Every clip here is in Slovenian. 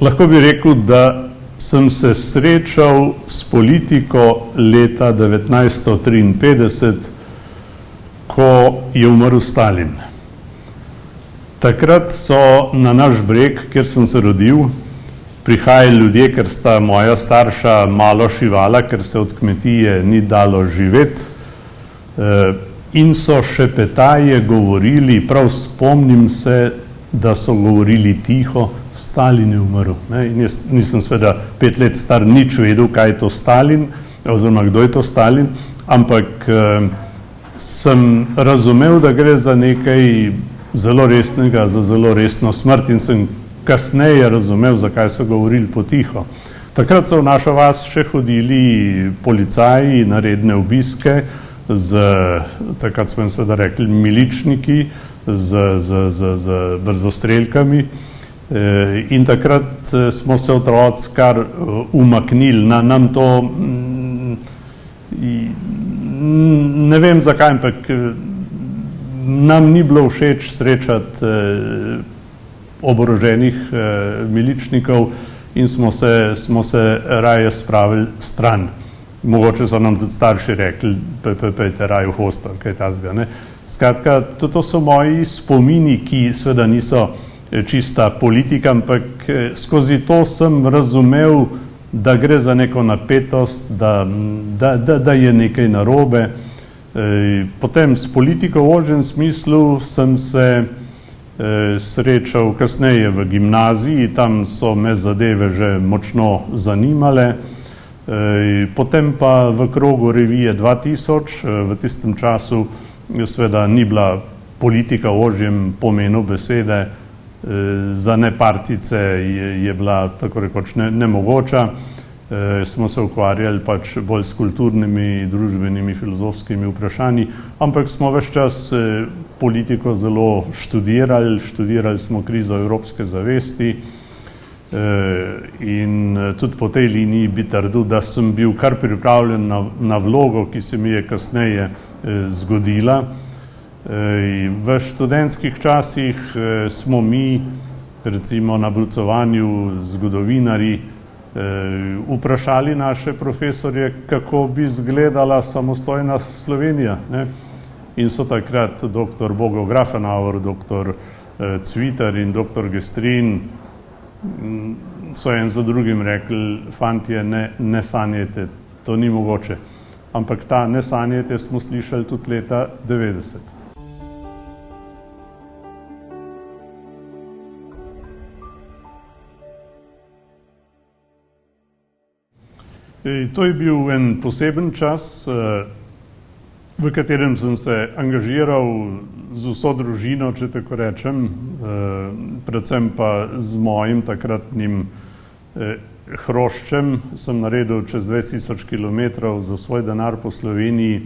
Lahko bi rekel, da sem se srečal s politiko leta 1953, ko je umrl Stalin. Takrat so na naš breg, kjer sem se rodil, prihajali ljudje, ker sta moja starša malo šivala, ker se od kmetije ni dalo živeti, in so šepetaje govorili, prav spomnim se, da so govorili tiho, Stalin je umrl. In jaz nisem seveda 5 let star nič vedel, kaj je to Stalin, oziroma kdo je to Stalin, ampak sem razumel, da gre za nekaj zelo resnega, za zelo resno smrt, in sem kasneje razumel, zakaj so govorili potiho. Takrat so v našo vas še hodili policaji na redne obiske, takrat smo jim seveda rekli miličniki, z brzostrelkami, in takrat smo se otroci kar umaknili. Nam to, ne vem zakaj, ampak nam ni bilo všeč srečati oboroženih miličnikov in smo se raje spravili stran. Mogoče so nam tudi starši rekli, pejte raje v hostel, kaj tazga, ne. Skratka, to so moji spomini, ki seveda niso čista politika, ampak skozi to sem razumel, da gre za neko napetost, da je nekaj narobe. Potem s politiko v ožjem smislu sem se srečal kasneje v gimnaziji, tam so me zadeve že močno zanimale. Potem pa v krogu revije 2000, v tistem času seveda ni bila politika v ožjem pomenu besede, za nepartice je bila tako rekoč nemogoča. Smo se ukvarjali pač bolj s kulturnimi, družbenimi, filozofskimi vprašanji, ampak smo ves čas politiko zelo študirali smo krizo evropske zavesti, in tudi po tej liniji bi trdil, da sem bil kar pripravljen na vlogo, ki se mi je kasneje zgodila. V študentskih časih smo mi, recimo na brucovanju zgodovinarji, vprašali naše profesorje, kako bi izgledala samostojna Slovenija, ne? In so takrat dr. Bogo Grafenauer, dr. Cvitar in dr. Gestrin so en za drugim rekli, fantje, ne sanjajte, to ni mogoče. Ampak ta ne sanjajte smo slišali tudi leta 90. To je bil en poseben čas, v katerem sem se angažiral z vso družino, če tako rečem, predvsem pa z mojim takratnim hroščem. Sem naredil čez 20 000 kilometrov za svoj denar po Sloveniji.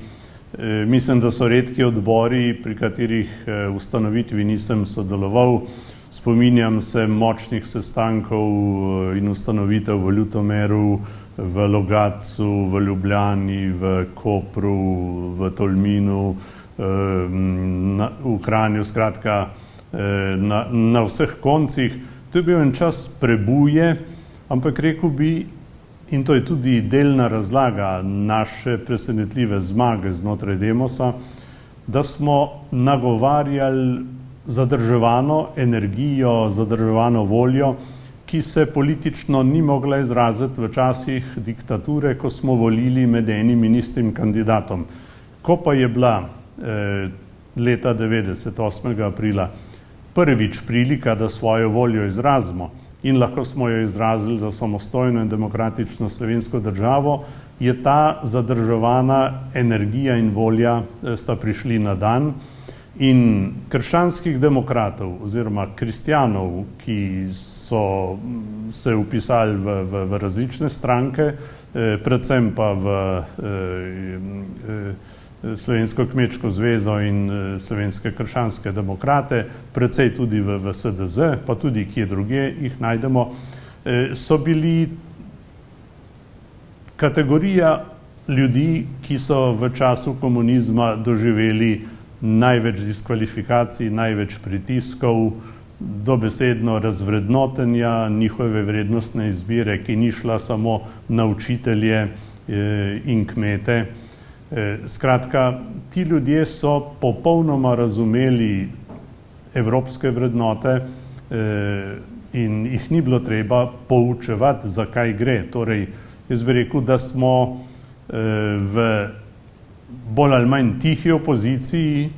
Mislim, da so redki odbori, pri katerih ustanovitvi nisem sodeloval. Spominjam se močnih sestankov in ustanovitev v Ljutomeru, v Logatcu, v Ljubljani, v Kopru, v Tolminu, v Kranju, skratka na vseh koncih. To je bil en čas prebuje, ampak rekel bi, in to je tudi delna razlaga naše presenetljive zmage znotraj Demosa, da smo nagovarjali zadrževano energijo, zadrževano voljo, ki se politično ni mogla izraziti v časih diktature, ko smo volili med enim in istim kandidatom. Ko pa je bila leta 90, 8. aprila, prvič prilika, da svojo voljo izrazimo in lahko smo jo izrazili za samostojno in demokratično slovensko državo, je ta zadrževana energija in volja sta prišli na dan. In krščanskih demokratov oziroma kristjanov, ki so se vpisali v različne stranke, predvsem pa v Slovensko kmečko zvezo in Slovenske krščanske demokrate, predvsej tudi v SDZ, pa tudi kje drugje jih najdemo, so bili kategorija ljudi, ki so v času komunizma doživeli največ diskvalifikacij, največ pritiskov, dobesedno razvrednotenja njihove vrednostne izbire, ki ni šla samo na učitelje in kmete. Skratka, ti ljudje so popolnoma razumeli evropske vrednote in jih ni bilo treba poučevati, zakaj gre. Torej, jaz bi rekel, da smo v bolj ali manj tihi opoziciji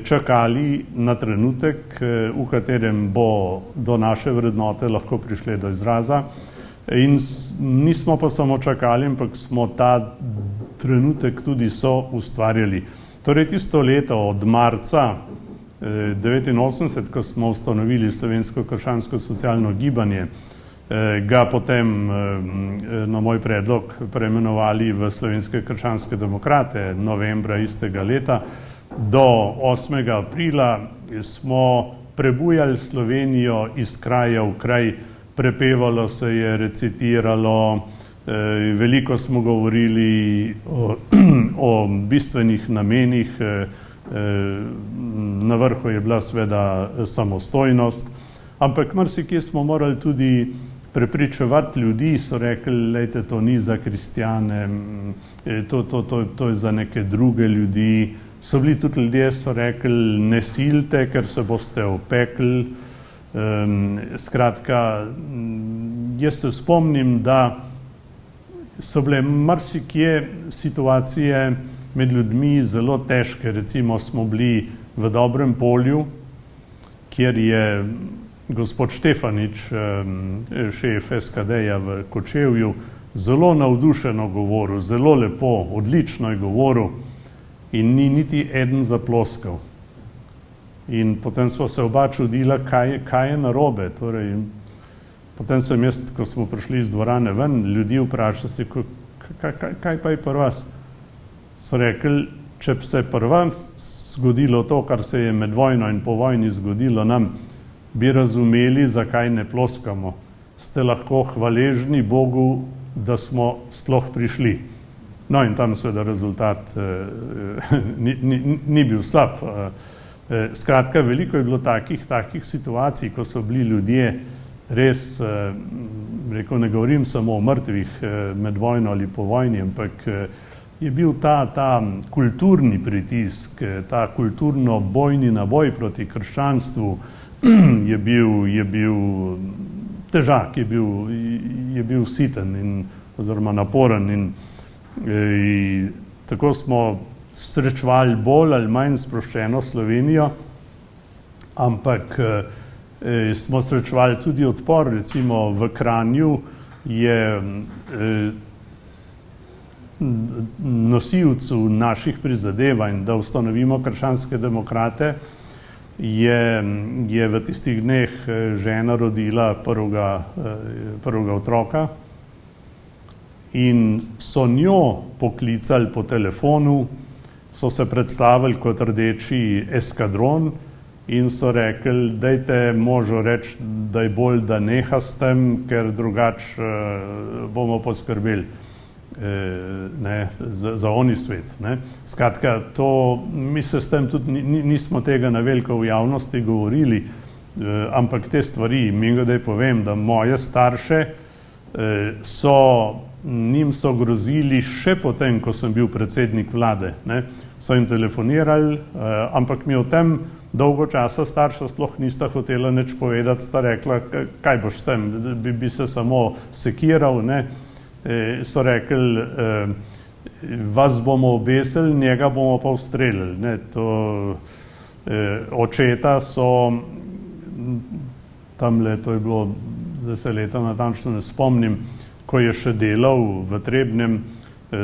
čakali na trenutek, v katerem bo do naše vrednote lahko prišle do izraza. In nismo pa samo čakali, ampak smo ta trenutek tudi so ustvarjali. Torej, tisto leto od marca 1989, ko smo ustanovili Slovensko krščansko socialno gibanje, ga potem na moj predlog preimenovali v Slovenske krščanske demokrate novembra istega leta, do 8. aprila smo prebujali Slovenijo iz kraja v kraj, prepevalo se je, recitiralo, veliko smo govorili o bistvenih namenih, na vrhu je bila seveda samostojnost, ampak marsikje smo morali tudi prepričevati ljudi, so rekli, lejte, to ni za kristjane, to je za neke druge ljudi. So bili tudi ljudje, so rekli, ne silte, ker se boste opekli. Skratka, jaz se spomnim, da so bile marsikje situacije med ljudmi zelo težke. Recimo smo bili v Dobrem Polju, kjer je gospod Štefanič, šef SKD-ja v Kočevju, zelo navdušeno govoril, zelo lepo, odlično je govoril in ni niti eden zaploskal. In potem smo se oba čudila, kaj je narobe. Torej, potem sem jaz, ko smo prišli iz dvorane ven, ljudi vprašal si, kaj pa je pri vas? So rekli, če se pri vas zgodilo to, kar se je med vojno in po vojni zgodilo nam, bi razumeli, zakaj ne ploskamo. Ste lahko hvaležni Bogu, da smo sploh prišli. No in tam seveda rezultat ni bil slab. Skratka, veliko je bilo takih situacij, ko so bili ljudje res, rekel, ne govorim samo o mrtvih med vojno ali po vojni, ampak je bil ta kulturni pritisk, ta kulturno bojni naboj proti krščanstvu je bil težak, je bil siten oziroma naporen in tako smo srečevali bolj ali manj sproščeno Slovenijo, ampak smo srečevali tudi odpor. Recimo v Kranju je nosilcu naših prizadevanj, da ustanovimo krščanske demokrate, je v tistih dneh žena rodila prvega otroka in so njo poklicali po telefonu, so se predstavili kot rdeči eskadron in so rekli, dajte možu reči, da je bolj, da neha s tem, ker drugače bomo poskrbeli za oni svet. Skratka, mi se s tem tudi nismo tega na veliko v javnosti govorili, ampak te stvari, mimogrede povem, da moje starše njim so grozili še potem, ko sem bil predsednik vlade. So jim telefonirali, ampak mi o tem dolgo časa starša sploh nista hotela nič povedati, sta rekla, kaj boš s tem, bi se samo sekiral. So rekli, vas bomo obesili, njega bomo pa ustrelili. Očeta so tamle, to je bilo, zdaj se leta natančno ne spomnim, ko je še delal v Trebnjem,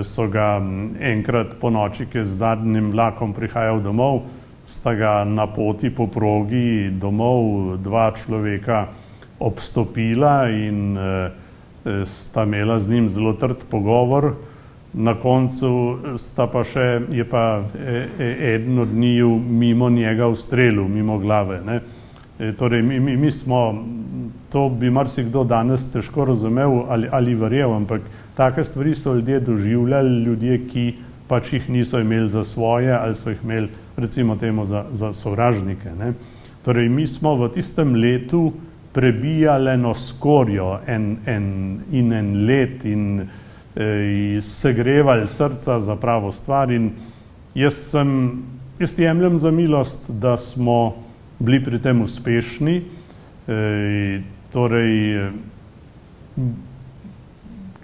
so ga enkrat po noči, ki je z zadnjim vlakom prihajal domov, sta ga na poti po progi domov dva človeka obstopila in sta imela z njim zelo trd pogovor. Na koncu je pa eden od njiju mimo njega ustrelil, mimo glave. Torej, mi smo, to bi marsikdo danes težko razumel ali verjel, ampak take stvari so ljudje doživljali, ljudje, ki pač jih niso imeli za svoje ali so jih imeli, recimo temu, za sovražnike. Torej, mi smo v tistem letu prebijali eno skorjo in en let in segrevali srca za pravo stvar in jaz jemljem za milost, da smo bili pri tem uspešni. Torej,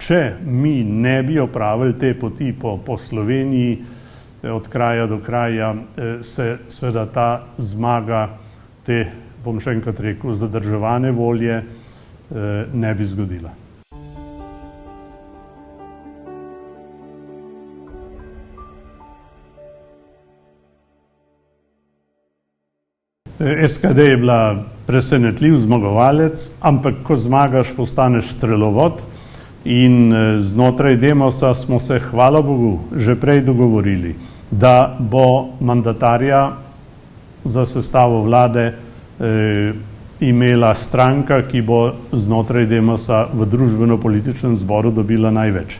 če mi ne bi opravili te poti po Sloveniji od kraja do kraja, se seveda ta zmaga, te, bom še enkrat rekel, zadrževane volje ne bi zgodila. SKD je bila presenetljiv zmagovalec, ampak ko zmagaš, postaneš strelovod in znotraj Demosa smo se, hvala Bogu, že prej dogovorili, da bo mandatarja za sestavo vlade imela stranka, ki bo znotraj Demosa v družbeno-političnem zboru dobila največ.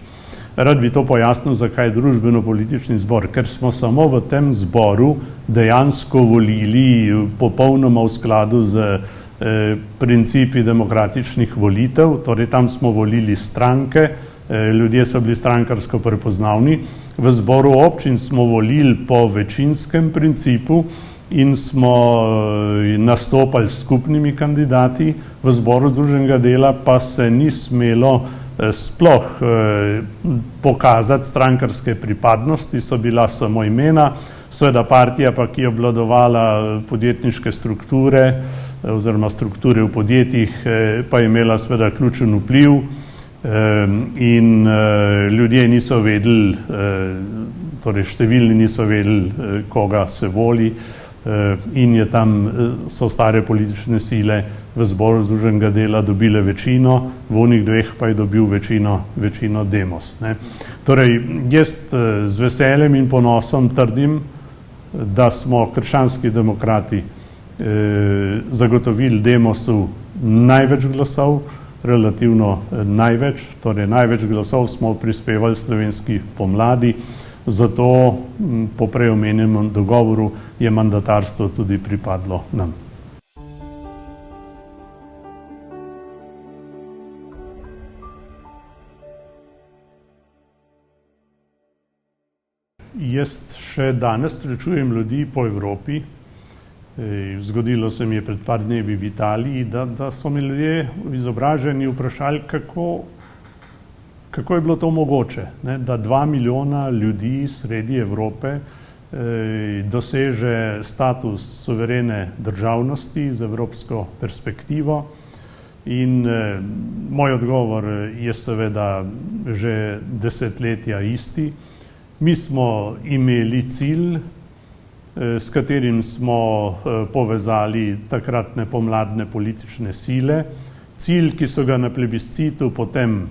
Rad bi to pojasnil, zakaj družbeno-politični zbor, ker smo samo v tem zboru dejansko volili popolnoma v skladu z principi demokratičnih volitev, torej tam smo volili stranke, ljudje so bili strankarsko prepoznavni. V zboru občin smo volili po večinskem principu in smo nastopali s skupnimi kandidati, v zboru združenega dela pa se ni smelo sploh pokazati strankarske pripadnosti, so bila samo imena, seveda partija pa, ki je obvladovala podjetniške strukture oziroma strukture v podjetjih, pa je imela seveda ključen vpliv in ljudje niso vedeli, torej številni niso vedeli, koga se voli in je tam so stare politične sile v zboru združenega dela dobile večino, v onih dveh pa je dobil večino Demos. Torej, jaz z veseljem in ponosom trdim, da smo krščanski demokrati zagotovili Demosu največ glasov, relativno največ, torej največ glasov smo prispevali slovenski pomladi, zato po prej omenjenem dogovoru je mandatarstvo tudi pripadlo nam. Jaz še danes srečujem ljudi po Evropi. Zgodilo se mi je pred par dnevi v Italiji, da so mi ljudje izobraženi vprašali, kako je bilo to mogoče, da 2 milijona ljudi sredi Evrope doseže status suverene državnosti z evropsko perspektivo. In moj odgovor je seveda že desetletja isti. Mi smo imeli cilj, s katerim smo povezali takratne pomladne politične sile. Cilj, ki so ga na plebiscitu potem,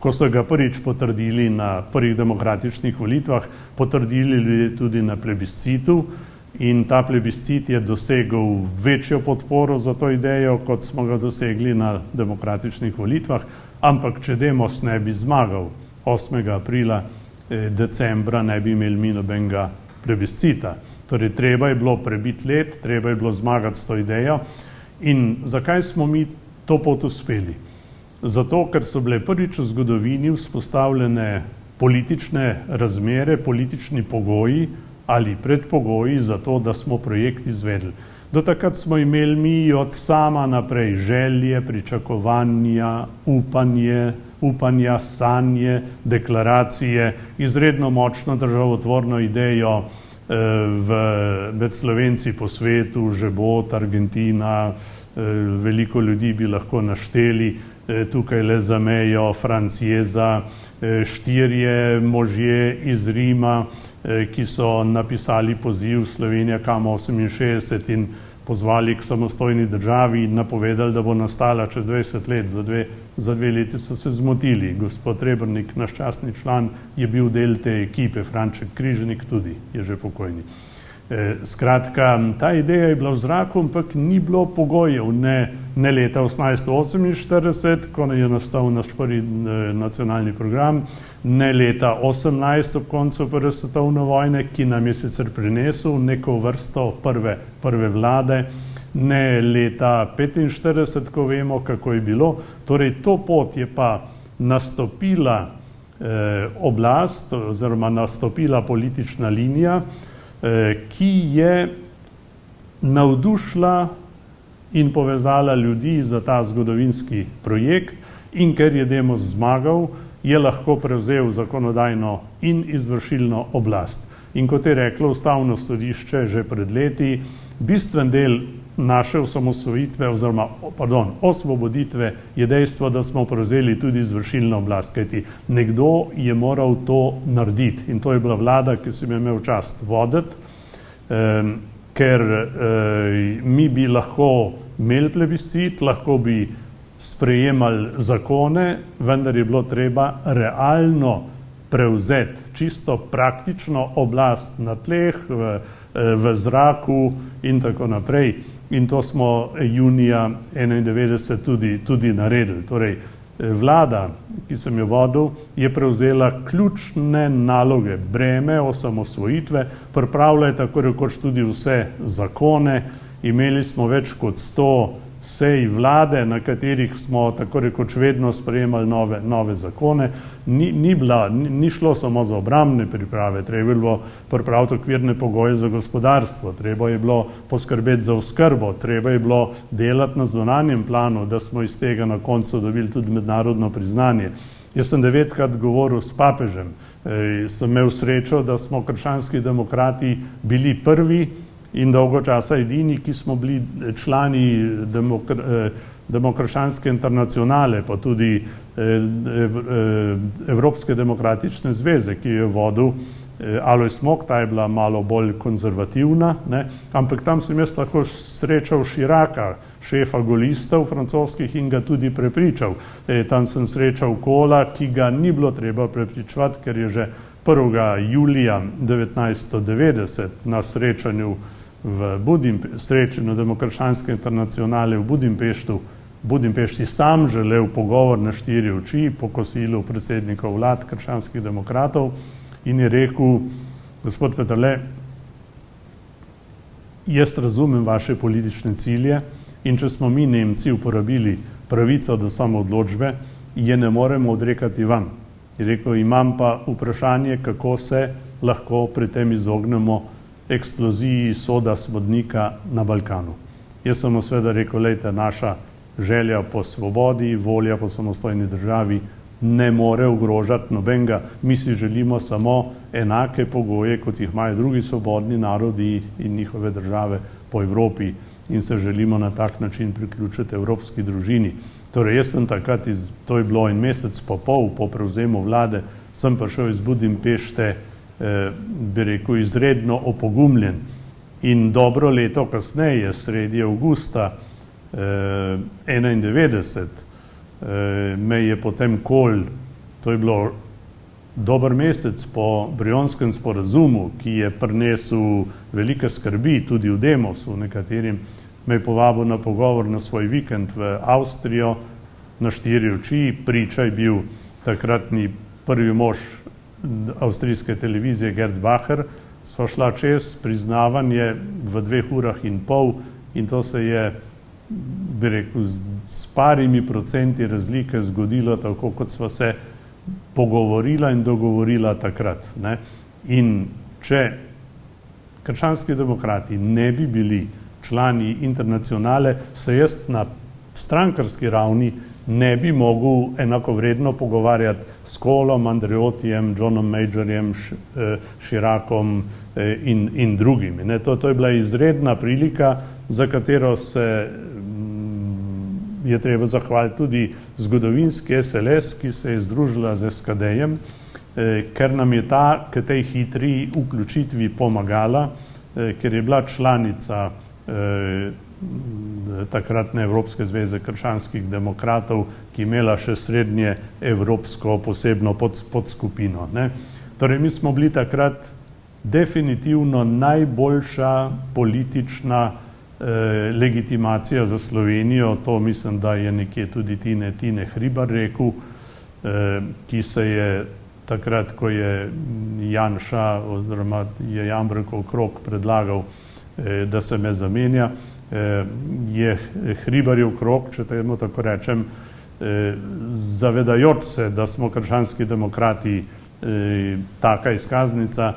ko so ga prvič potrdili na prvih demokratičnih volitvah, potrdili ljudje tudi na plebiscitu in ta plebiscit je dosegel večjo podporo za to idejo, kot smo ga dosegli na demokratičnih volitvah, ampak če Demos ne bi zmagal 8. aprila, decembra ne bi imeli mi nobenega plebiscita. Torej, treba je bilo prebiti let, treba je bilo zmagati s to idejo. In zakaj smo mi to pot uspeli? Zato, ker so bile prvič v zgodovini vzpostavljene politične razmere, politični pogoji ali predpogoji za to, da smo projekt izvedli. Do takrat smo imeli mi od sama naprej želje, pričakovanja, upanja, sanje, deklaracije, izredno močno državotvorno idejo med Slovenci po svetu, Žebot, Argentina, veliko ljudi bi lahko našteli, tukaj le za mejo, Francieza, 4 možje iz Rima, ki so napisali poziv Slovenija KM68 in pozvali k samostojni državi in napovedali, da bo nastala čez 20 let, za 2 leti so se zmotili. Gospod Rebrnik, naš častni član, je bil del te ekipe, Franček Križnik tudi je že pokojni. Skratka, ta ideja je bila v zraku, ampak ni bilo pogojev, ne leta 1848, ko je nastal naš prvi nacionalni program, ne leta 18 ob koncu prve svetovne vojne, ki nam je sicer prinesel neko vrsto prve vlade, ne leta 45, ko vemo, kako je bilo. Torej, to pot je pa nastopila oblast oziroma nastopila politična linija, ki je navdušila in povezala ljudi za ta zgodovinski projekt, in ker je Demos zmagal, je lahko prevzel zakonodajno in izvršilno oblast. In kot je reklo Ustavno sodišče že pred leti, bistven del naše osamosvojitve oziroma, osvoboditve je dejstvo, da smo prevzeli tudi izvršilno oblast, kajti nekdo je moral to narediti in to je bila vlada, ki sem imel čast voditi, ker mi bi lahko imeli plebiscit, lahko bi sprejemali zakone, vendar je bilo treba realno prevzeti čisto praktično oblast na tleh, v zraku in tako naprej. In to smo junija 1991 tudi naredili. Torej, vlada, ki sem jo vodil, je prevzela ključne naloge, breme osamosvojitve, pripravila je tako rekoč tudi vse zakone, imeli smo več kot 100 sej vlade, na katerih smo tako rekoč vedno sprejemali nove zakone. Ni šlo samo za obrambne priprave, treba je bilo pripraviti okvirne pogoje za gospodarstvo, treba je bilo poskrbeti za oskrbo, treba je bilo delati na zunanjem planu, da smo iz tega na koncu dobili tudi mednarodno priznanje. Jaz sem 9-krat govoril s papežem, sem imel srečo, da smo krščanski demokrati bili prvi in dolgo časa edini, ki smo bili člani Demokratske internacionale, pa tudi Evropske demokratične zveze, ki jo je vodil Alojz Mok, ta je bila malo bolj konzervativna, ampak tam sem jaz lahko srečal Chiraca, šefa golistov francoskih, in ga tudi prepričal. Tam sem srečal Kohla, ki ga ni bilo treba prepričevati, ker je že 1. julija 1990 na srečanju srečanju Demokratske internacionale v Budimpešti sam želel pogovor na 4 oči po kosilu predsednikov vlad krščanskih demokratov in je rekel: gospod Peterle, jaz razumem vaše politične cilje in če smo mi Nemci uporabili pravico do samoodločbe, je ne moremo odrekati vam. Je rekel, imam pa vprašanje, kako se lahko pri tem izognemo eksploziji soda smodnika na Balkanu. Jaz sem mu seveda rekel, lejte, naša želja po svobodi, volja po samostojni državi ne more ogrožati nobenega. Mi si želimo samo enake pogoje, kot jih imajo drugi svobodni narodi in njihove države po Evropi, in se želimo na tak način priključiti evropski družini. Torej, jaz sem takrat, to je bilo 1 mesec pa pol po prevzemu vlade, sem prišel iz Budimpešte, bi rekel, izredno opogumljen. In dobro leto kasneje, sredi avgusta 1991, me je potem Kohl, to je bilo dober mesec po Brionskem sporazumu, ki je prinesel velike skrbi tudi v Demosu, nekaterim, me je povabil na pogovor na svoj vikend v Avstrijo na 4 oči. Priča je bil takratni prvi mož avstrijske televizije Gerd Bacher. Sva šla čez priznavanje v 2,5 urah in to se je, bi rekel, s parimi procenti razlike zgodilo tako, kot sva se pogovorila in dogovorila takrat. In če krščanski demokrati ne bi bili člani internacionale, se jaz na strankarski ravni ne bi mogel enakovredno pogovarjati s Kohlom, Andreottijem, Johnom Majorjem, Chiracom in drugimi. To je bila izredna prilika, za katero se je treba zahvaliti tudi zgodovinski SLS, ki se je združila z SKD-jem, ker nam je ta k tej hitri vključitvi pomagala, ker je bila članica takratne Evropske zveze krščanskih demokratov, ki je imela še srednje evropsko posebno podskupino. Torej, mi smo bili takrat definitivno najboljša politična legitimacija za Slovenijo. To mislim, da je nekje tudi Tine Hribar rekel, ki se je takrat, ko je Janša oziroma je Jambrek okrog predlagal, da se me zamenja, je Hribarjev krog, če temu tako rečem, zavedajoč se, da smo krščanski demokrati taka izkaznica,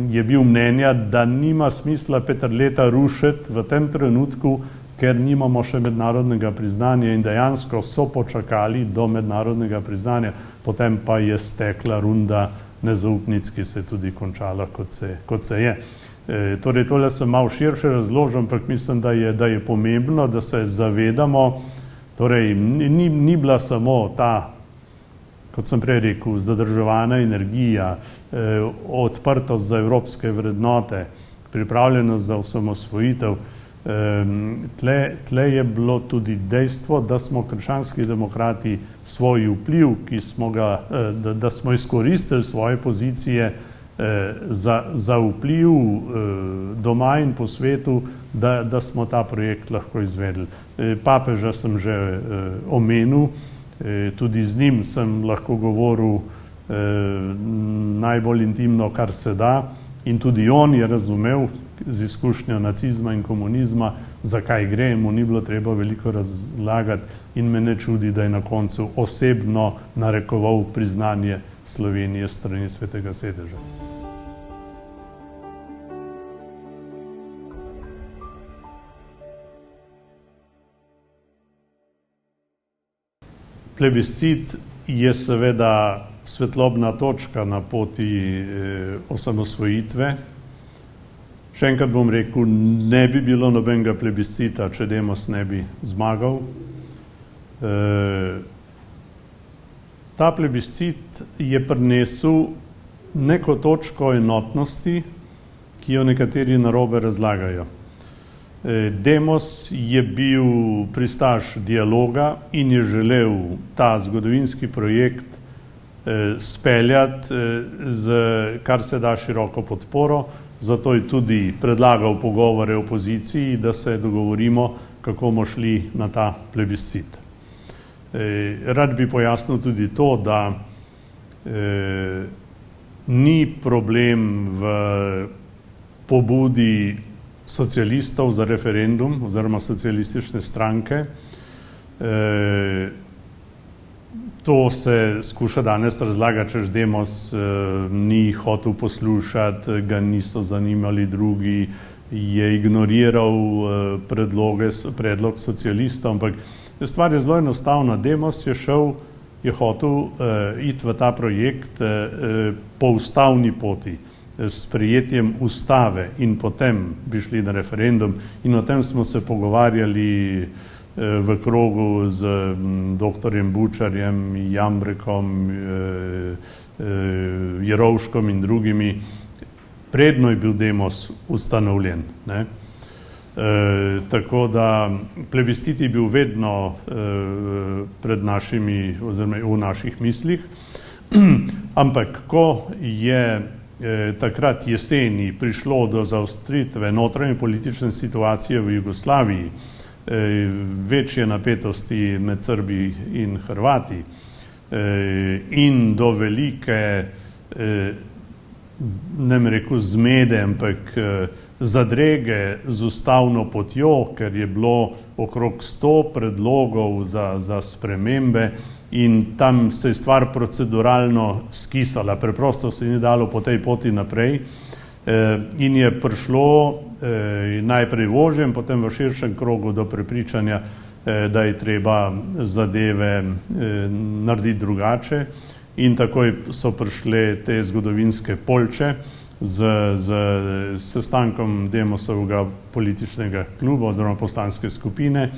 je bil mnenja, da nima smisla Peterleta rušiti v tem trenutku, ker nimamo še mednarodnega priznanja in dejansko so počakali do mednarodnega priznanja, potem pa je stekla runda nezaupnic, ki se je tudi končala, kot se je. Torej, tole sem malo širše razložil, ampak mislim, da je pomembno, da se zavedamo, torej, ni bila samo ta, kot sem prej rekel, zadrževana energija, odprtost za evropske vrednote, pripravljenost za osamosvojitev. Tle je bilo tudi dejstvo, da smo krščanski demokrati svoj vpliv, da smo izkoristili svoje pozicije za vpliv doma in po svetu, da smo ta projekt lahko izvedli. Papeža sem že omenil, tudi z njim sem lahko govoril najbolj intimno, kar se da, in tudi on je razumel z izkušnjo nacizma in komunizma, zakaj gre, mu ni bilo treba veliko razlagati in me ne čudi, da je na koncu osebno narekoval priznanje Slovenije strani Svetega sedeža. Plebiscit je seveda svetlobna točka na poti osamosvojitve. Še enkrat bom rekel, ne bi bilo nobenega plebiscita, če Demos ne bi zmagal. Ta plebiscit je prinesel neko točko enotnosti, ki jo nekateri narobe razlagajo. Demos je bil pristaš dialoga in je želel ta zgodovinski projekt speljati z kar se da široko podporo, zato je tudi predlagal pogovore opoziciji, da se dogovorimo, kako bomo šli na ta plebiscit. Rad bi pojasnil tudi to, da ni problem v pobudi socialistov za referendum oziroma socialistične stranke. To se skuša danes razlagati, češ Demos ni hotel poslušati, ga niso zanimali drugi, je ignoriral predlog socialistov, ampak stvar je zelo enostavna. Demos je hotel iti v ta projekt po ustavni poti, s sprejetjem ustave in potem bi šli na referendum in o tem smo se pogovarjali v krogu z doktorjem Bučarjem, Jambrekom, Jerovškom in drugimi, predno je bil Demos ustanovljen. Tako da plebiscit je bil vedno pred našimi oziroma v naših mislih, ampak ko je takrat jeseni prišlo do zaostritve notranje politične situacije v Jugoslaviji, večje napetosti med Srbi in Hrvati in do velike, ne bi rekel zmede, ampak zadrege z ustavno potjo, ker je bilo okrog 100 predlogov za spremembe in tam se je stvar proceduralno skisala, preprosto se ni dalo po tej poti naprej in je prišlo najprej v ožjem, potem v širšem krogu do prepričanja, da je treba zadeve narediti drugače in takoj so prišle te zgodovinske polče z sestankom Demosovega političnega kluba oziroma poslanske skupine,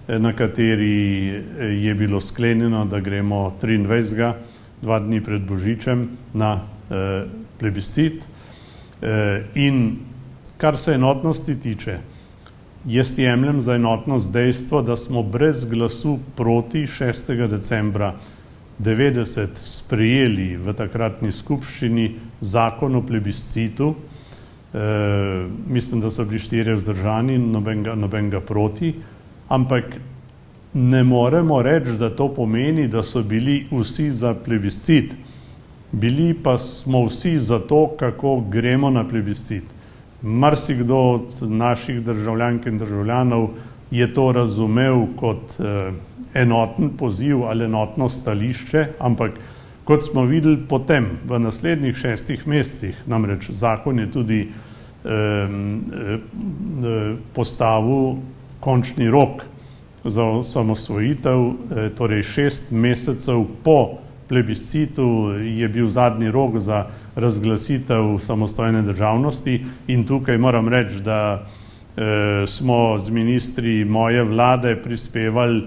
na kateri je bilo sklenjeno, da gremo 23. 2 dni pred Božičem na plebiscit. In kar se enotnosti tiče, jaz jemljem za enotnost dejstvo, da smo brez glasu proti 6. decembra 90 sprejeli v takratni skupščini zakon o plebiscitu. Mislim, da so bili 4 vzdržani, nobenega proti, ampak ne moremo reči, da to pomeni, da so bili vsi za plebiscit. Bili pa smo vsi za to, kako gremo na plebiscit. Marsikdo od naših državljank in državljanov je to razumel kot enoten poziv ali enotno stališče, ampak kot smo videli potem v naslednjih 6 mesecih, namreč zakon je tudi postavil končni rok za osamosvojitev, torej 6 mesecev po plebiscitu je bil zadnji rok za razglasitev samostojne državnosti in tukaj moram reči, da smo z ministri moje vlade prispevali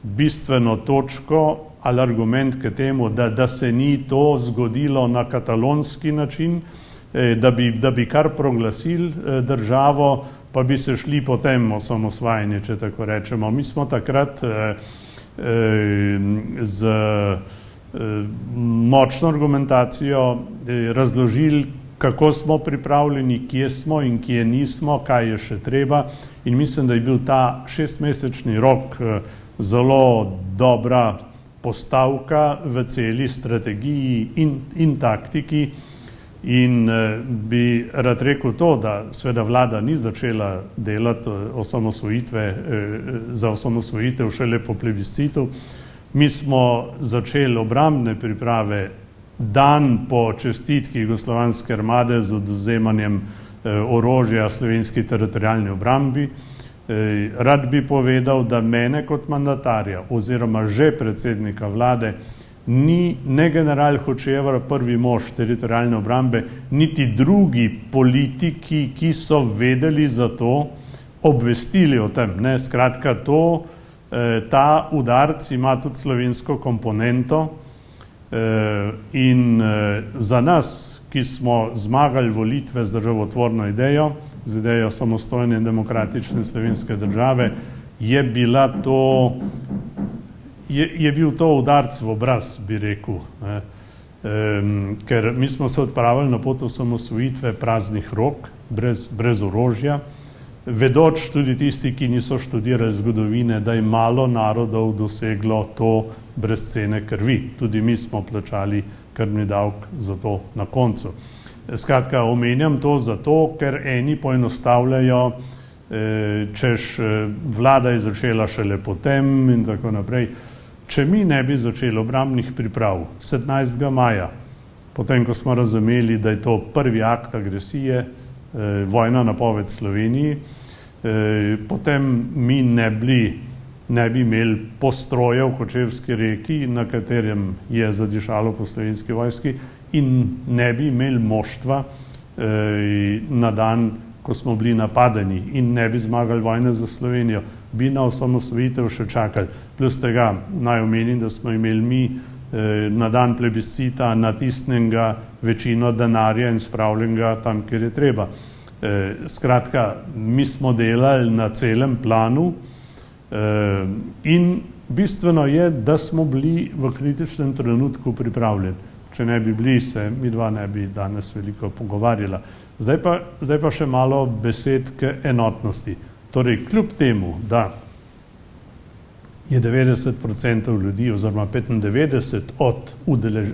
bistveno točko ali argument k temu, da se ni to zgodilo na katalonski način, da bi kar proglasili državo, pa bi se šli potem osamosvajanje, če tako rečemo. Mi smo takrat z močno argumentacijo razložili, kako smo pripravljeni, kje smo in kje nismo, kaj je še treba, in mislim, da je bil ta 6-mesečni rok zelo dobra postavka v celi strategiji in taktiki. In bi rad rekel to, da seveda vlada ni začela delati za osamosvojitev šele po plebiscitu. Mi smo začeli obrambne priprave dan po čestitki Jugoslovanske armade z odvzemanjem orožja Slovenski teritorialni obrambi. Rad bi povedal, da mene kot mandatarja oziroma že predsednika vlade ni ne general Hočevar prvi mož teritorialne obrambe, niti drugi politiki, ki so vedeli za to, obvestili o tem. Skratka, ta udarc ima tudi slovensko komponento in za nas, ki smo zmagali volitve z državotvorno idejo, z idejo samostojne in demokratične slovenske države, je bil to udarc v obraz, bi rekel. Ker mi smo se odpravili na pot osamosvojitve praznih rok, brez orožja, vedoč tudi tisti, ki niso študirali zgodovine, da je malo narodov doseglo to brez cene krvi. Tudi mi smo plačali krvni davek za to na koncu. Skratka, omenjam to zato, ker eni poenostavljajo, češ vlada je začela šele potem in tako naprej. Če mi ne bi začeli obrambnih priprav 17. maja, potem, ko smo razumeli, da je to prvi akt agresije, vojna napoved Sloveniji, potem mi ne bi imeli postroja v Kočevski reki, na katerem je zadišalo po slovenski vojski, in ne bi imeli moštva na dan, ko smo bili napadeni in ne bi zmagali vojne za Slovenijo, bi na osamosvojitev še čakali. Plus tega naj omenim, da smo imeli mi na dan plebiscita natisnenega večino denarja in spravljenega tam, kjer je treba. Skratka, mi smo delali na celem planu in bistveno je, da smo bili v kritičnem trenutku pripravljeni. Če ne bi bili, se mi dva ne bi danes veliko pogovarjala. Zdaj pa še malo besed k enotnosti. Torej, kljub temu, da je 90% ljudi oziroma 95% od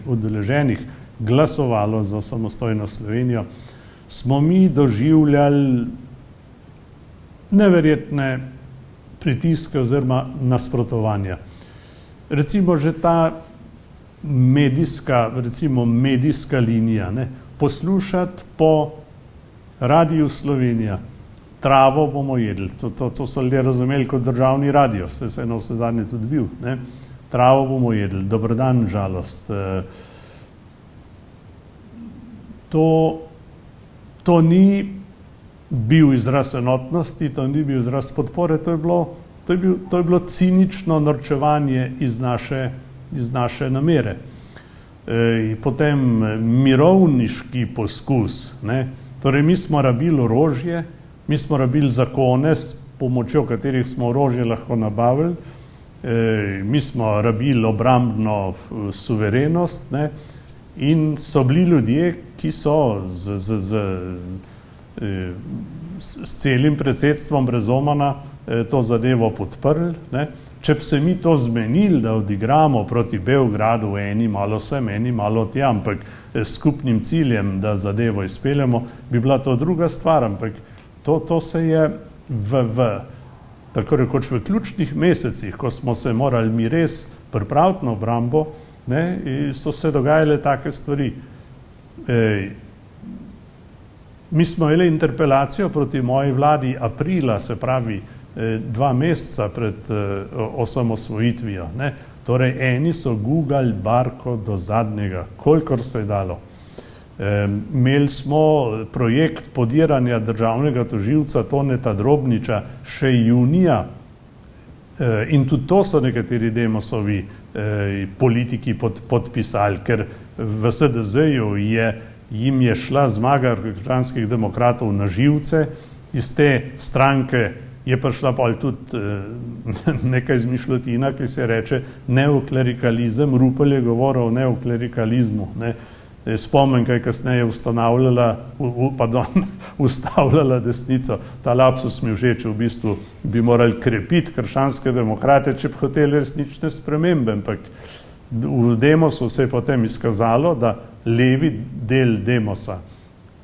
udeleženih glasovalo za samostojno Slovenijo, smo mi doživljali neverjetne pritiske oziroma nasprotovanja. Recimo že ta medijska linija, poslušati po Radiu Slovenija, travo bomo jedli, to so ljudje razumeli kot državni radio, se je na vse zadnje tudi bil, travo bomo jedli, dober dan, žalost. To ni bil izraz enotnosti, to ni bil izraz podpore, to je bilo cinično norčevanje iz naše namere. Potem mirovniški poskus, torej mi smo rabili orožje, mi smo rabili zakone, s pomočjo katerih smo orožje lahko nabavili, Mi smo rabili obrambno suverenost, ne, in so bili ljudje, ki so s celim predsedstvom Brezomana to zadevo podprli, ne. Če bi se mi to zmenili, da odigramo proti Beogradu, eni malo sem, eni malo tja, ampak s skupnim ciljem, da zadevo izpeljemo, bi bila to druga stvar, ampak to se je tako rekoč v ključnih mesecih, ko smo se morali mi res pripraviti na obrambo, ne, so se dogajale take stvari. Mi smo imeli interpelacijo proti moji vladi aprila, se pravi 2 meseca pred osamosvojitvijo, ne. Torej, eni so gugali barko do zadnjega, kolikor se je dalo. Imeli smo projekt podiranja državnega tožilca Toneta Drobniča še junija in tudi to so nekateri Demosovi politiki podpisali, ker v SDZ-ju jim je šla zmaga krščanskih demokratov na živce, iz te stranke je prišla pa tudi neka izmišljotina, ki se reče neoklerikalizem. Rupel je govoril o neoklerikalizmu, ne. Spomenka je kasneje ustavljala desnico. Ta lapsus mi všeč, v bistvu bi morali krepiti krščanske demokrate, če bi hoteli resnične spremembe, ampak v Demosu se je potem izkazalo, da levi del Demosa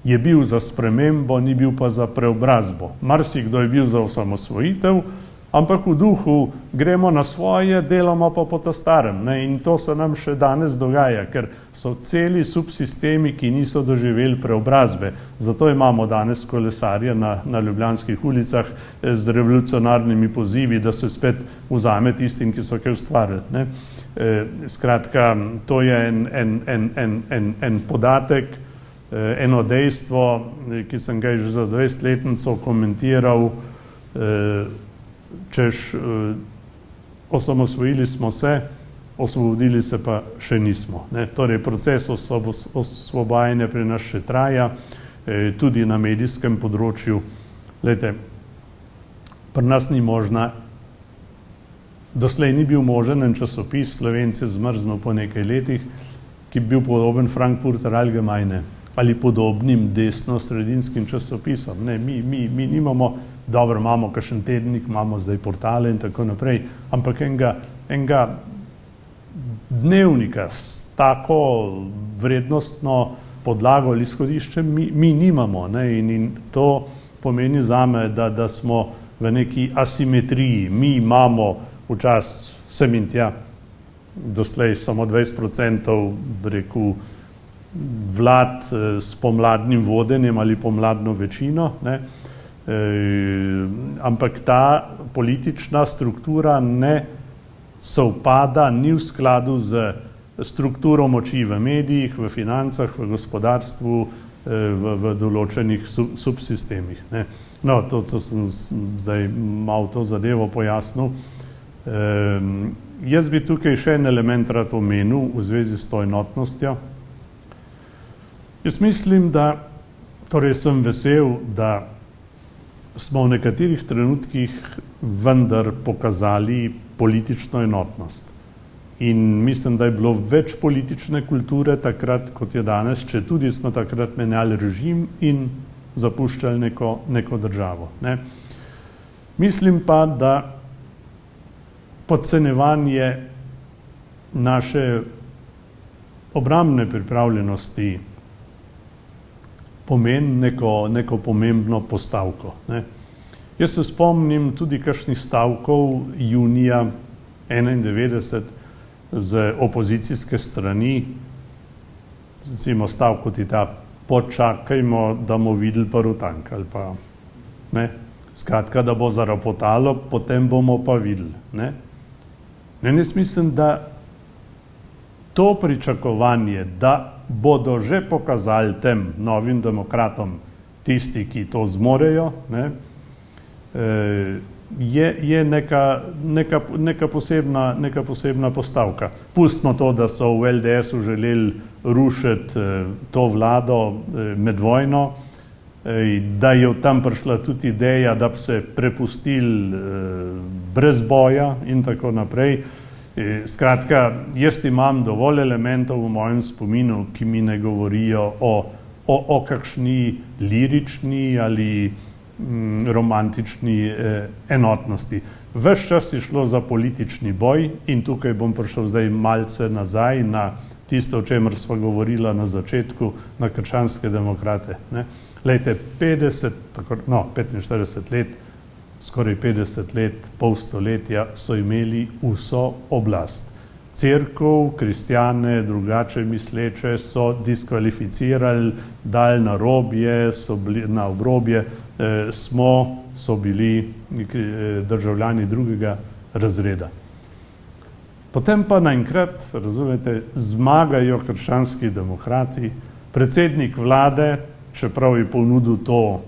je bil za spremembo, ni bil pa za preobrazbo. Marsikdo je bil za osamosvojitev, ampak v duhu gremo na svoje, delamo pa po ta starem, ne? In to se nam še danes dogaja, ker so celi subsistemi, ki niso doživeli preobrazbe. Zato imamo danes kolesarje na ljubljanskih ulicah z revolucionarnimi pozivi, da se spet vzame tistim, ki so kaj ustvarili, ne? Skratka, to je en podatek, eno dejstvo, ki sem ga že za 20-letnico komentiral, češ osamosvojili smo se, osvobodili se pa še nismo, ne. Torej, proces osvobajanja pri nas še traja, tudi na medijskem področju. Glejte, pri nas ni možna, doslej ni bil možen en časopis, Slovenci zmrznil po nekaj letih, ki bi bil podoben Frankfurter Allgemeine ali podobnim desno-sredinskim časopisom. Ne, mi nimamo, dobro, imamo kakšen tednik, imamo zdaj portale in tako naprej, ampak enega dnevnika s tako vrednostno podlago ali izhodiščem mi nimamo, ne, in to pomeni zame, da smo v neki asimetriji. Mi imamo včasih sem in tja, doslej samo 20%, rekel, vlad s pomladnim vodenjem ali pomladno večino, ne. Ampak ta politična struktura ne sovpada, ni v skladu z strukturo moči v medijih, v financah, v gospodarstvu, v določenih subsistemih, ne. No, to sem zdaj malo to zadevo pojasnil. Jaz bi tukaj še en element rad omenil v zvezi s to enotnostjo. Jaz mislim, torej sem vesel, da smo v nekaterih trenutkih vendar pokazali politično enotnost. In mislim, da je bilo več politične kulture takrat, kot je danes, če tudi smo takrat menjali režim in zapuščali neko državo, ne. Mislim pa, da podcenjevanje naše obrambne pripravljenosti pomeni neko pomembno postavko, ne. Jaz se spomnim tudi kakšnih stavkov junija 1991 z opozicijske strani, recimo stavek kot je ta, počakajmo, da bomo videli prvi tank, ali pa, ne, skratka, da bo zarapotalo, potem bomo pa videli, ne. Jaz mislim, da to pričakovanje, da bodo že pokazali tem novim demokratom tisti, ki to zmorejo, ne, je neka posebna postavka. Pustimo to, da so v LDS-u želeli rušiti to vlado med vojno, da je od tam prišla tudi ideja, da bi se prepustili brez boja in tako naprej. Skratka, jaz imam dovolj elementov v mojem spominu, ki mi ne govorijo o kakšni lirični ali romantični enotnosti. Ves čas je šlo za politični boj in tukaj bom prišel zdaj malce nazaj na tisto, o čemer sva govorila na začetku, na krščanske demokrate. Glejte, 45 let, skoraj 50 let, pol stoletja so imeli vso oblast. Cerkev, kristjane, drugače misleče so diskvalificirali, dali na robje, na obrobje, so bili državljani drugega razreda. Potem pa naenkrat, razumete, zmagajo krščanski demokrati, predsednik vlade, čeprav je ponudil to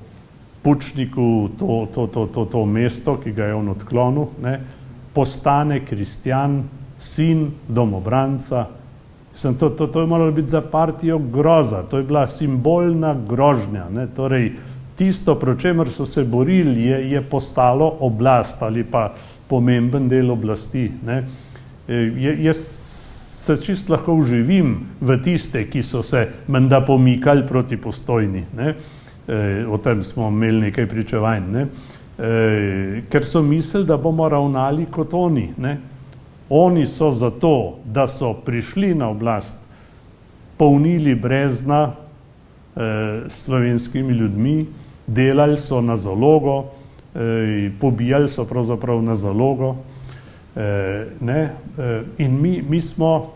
Pučniku, to mesto, ki ga je on odklonil, postane kristjan, sin domobranca. To je moralo biti za partijo groza, to je bila simbolna grožnja. Torej, tisto, pro čemer so se borili, je postalo oblast ali pa pomemben del oblasti. Jaz se čisto lahko vživim v tiste, ki so se menda pomikali proti Postojni. O tem smo imeli nekaj pričevanj. Ker so mislili, da bomo ravnali kot oni. Oni so zato, da so prišli na oblast, polnili brezna slovenskimi ljudmi, delali so na zalogo, pobijali so pravzaprav na zalogo. In mi smo,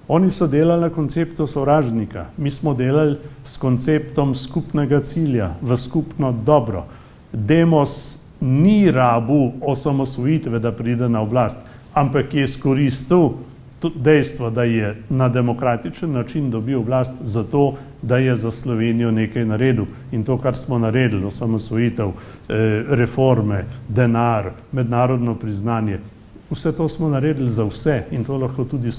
oni so delali na konceptu sovražnika, mi smo delali s konceptom skupnega cilja, v skupno dobro. Demos ni rabu osamosvojitve, da pride na oblast, ampak je izkoristil dejstvo, da je na demokratičen način dobil oblast zato, da je za Slovenijo nekaj naredil. In to, kar smo naredili, osamosvojitev, reforme, denar, mednarodno priznanje, vse to smo naredili za vse in to lahko tudi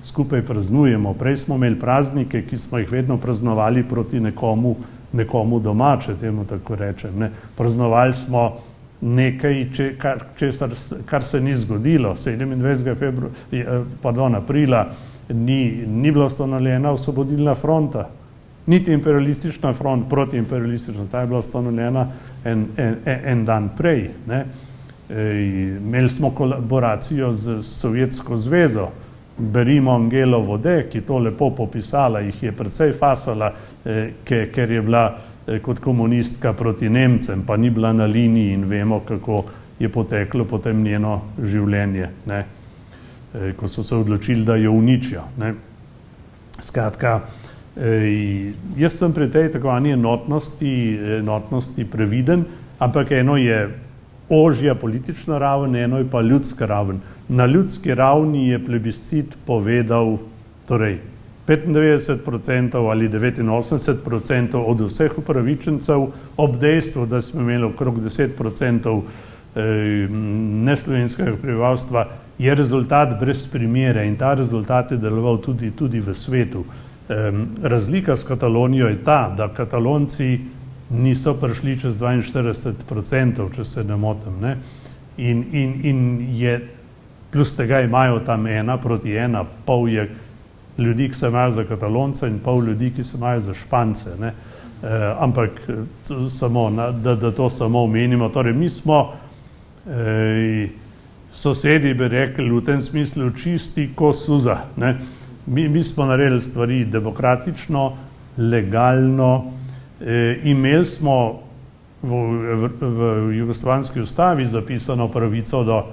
skupaj praznujemo. Prej smo imeli praznike, ki smo jih vedno praznovali proti nekomu domače, temu tako rečem. Praznovali smo nekaj, kar se ni zgodilo. 27. Aprila ni bila ustanovljena osvobodilna fronta, niti imperialistična front, protiimperialistična, ta je bila ustanovljena en dan prej. Imeli smo kolaboracijo z Sovjetsko zvezo, berimo Angelo Vode, ki to lepo popisala, jih je precej fasala, ker je bila kot komunistka proti Nemcem, pa ni bila na liniji in vemo, kako je poteklo potem njeno življenje, ko so se odločili, da jo uničijo. Skratka, jaz sem pri tej takovani enotnosti previden, ampak eno je ožja politična raven, eno je pa ljudska raven. Na ljudski ravni je plebiscit povedal, torej 95% ali 89% od vseh upravičencev, ob dejstvu, da smo imeli okrog 10% neslovenskega prebivalstva, je rezultat brez primere in ta rezultat je deloval tudi v svetu. Razlika s Katalonijo je ta, da Katalonci niso prišli čez 42%, če se ne motim. In je, plus tega imajo tam 1:1, pol je ljudi, ki se imajo za Katalonce in pol ljudi, ki se imajo za Špance. Ampak samo, da to samo omenimo. Torej, mi smo, sosedi bi rekli, v tem smislu čisti ko suza. Mi smo naredili stvari demokratično, legalno, imeli smo v jugoslovanski ustavi zapisano pravico do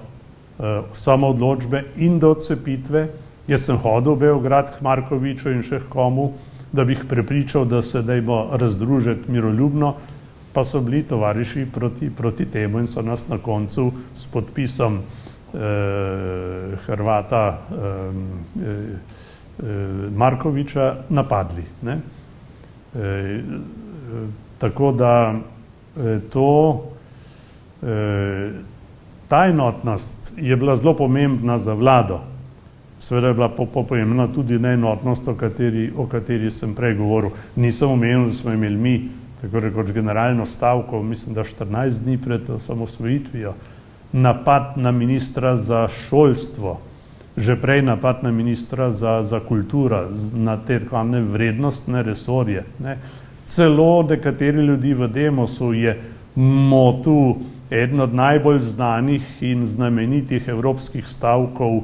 samoodločbe in do odcepitve. Jaz sem hodil v Beograd k Markoviču in še k komu, da bi jih prepričal, da se dajmo razdružiti miroljubno, pa so bili tovariši proti temu in so nas na koncu s podpisom Hrvata Markoviča napadli. Tako da ta enotnost je bila zelo pomembna za vlado. Seveda je bila pomembna tudi neenotnost, o kateri sem prej govoril. Nisem omenil, da smo imeli mi tako rekoč generalno stavko, mislim, da 14 dni pred osamosvojitvijo, napad na ministra za šolstvo, že prej napad na ministra za kulturo, na te takšne vrednostne resorje. Ne. Celo nekateri ljudi v Demosu je motil eden od najbolj znanih in znamenitih evropskih stavkov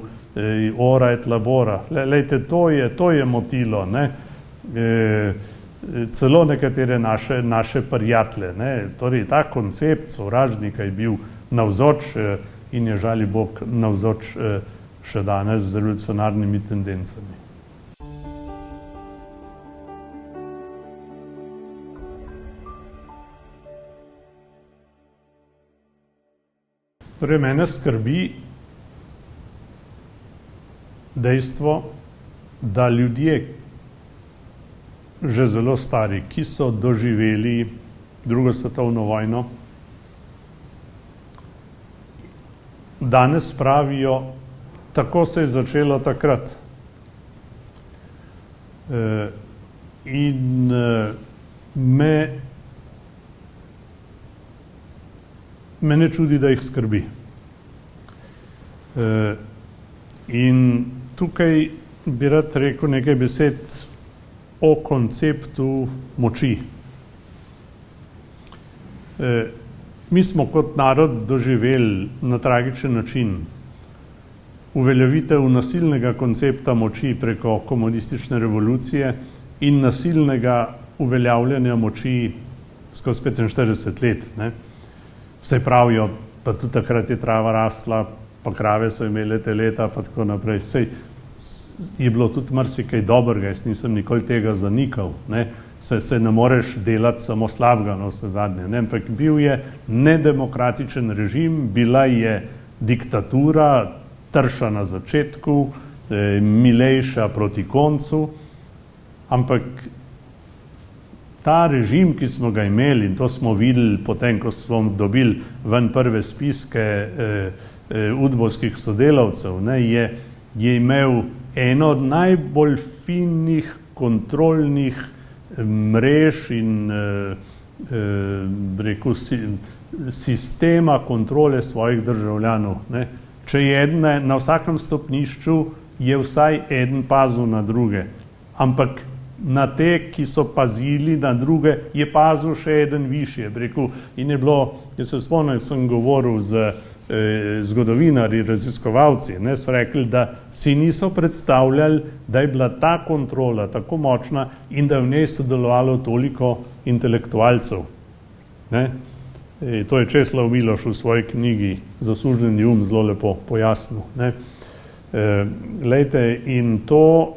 Ora et labora. Lejte, to je motilo, ne. Celo nekatere naše prijatelje. Ne. Torej, ta koncept sovražnika je bil navzoč in je žali Bog navzoč še danes z revolucionarnimi tendencami. Torej, mene skrbi dejstvo, da ljudje, že zelo stari, ki so doživeli drugo svetovno vojno, danes pravijo, tako se je začelo takrat. In me ne čudi, da jih skrbi. In tukaj bi rad rekel nekaj besed o konceptu moči. Mi smo kot narod doživeli na tragičen način uveljavitev nasilnega koncepta moči preko komunistične revolucije in nasilnega uveljavljanja moči skozi 45 let. Ne. Saj pravijo, pa tudi takrat je trava rasla, pa krave so imele teleta, pa tako naprej. Saj je bilo tudi marsikaj dobrega, jaz nisem nikoli tega zanikal. Ne. Se ne moreš delati samo slabega na vse zadnje. Ne. Ampak bil je nedemokratičen režim, bila je diktatura, trša na začetku, milejša proti koncu, ampak ta režim, ki smo ga imeli, in to smo videli potem, ko smo dobili ven prve spiske udbovskih sodelavcev, ne, je imel eno od najbolj finih kontrolnih mrež in rekel, sistema kontrole svojih državljanov. Ne. Če je na vsakem stopnišču, je vsaj eden pazil na druge. Ampak na te, ki so pazili na druge, je pazil še eden višje. In je bilo, jaz se spomnim, sem govoril z zgodovinarji, raziskovalci, ne, so rekli, da si niso predstavljali, da je bila ta kontrola tako močna in da je v njej sodelovalo toliko intelektualcev. Ne. To je Česlav Miloš v svoji knjigi Zasužnjeni um zelo lepo pojasnil. Ne. Lejte, in to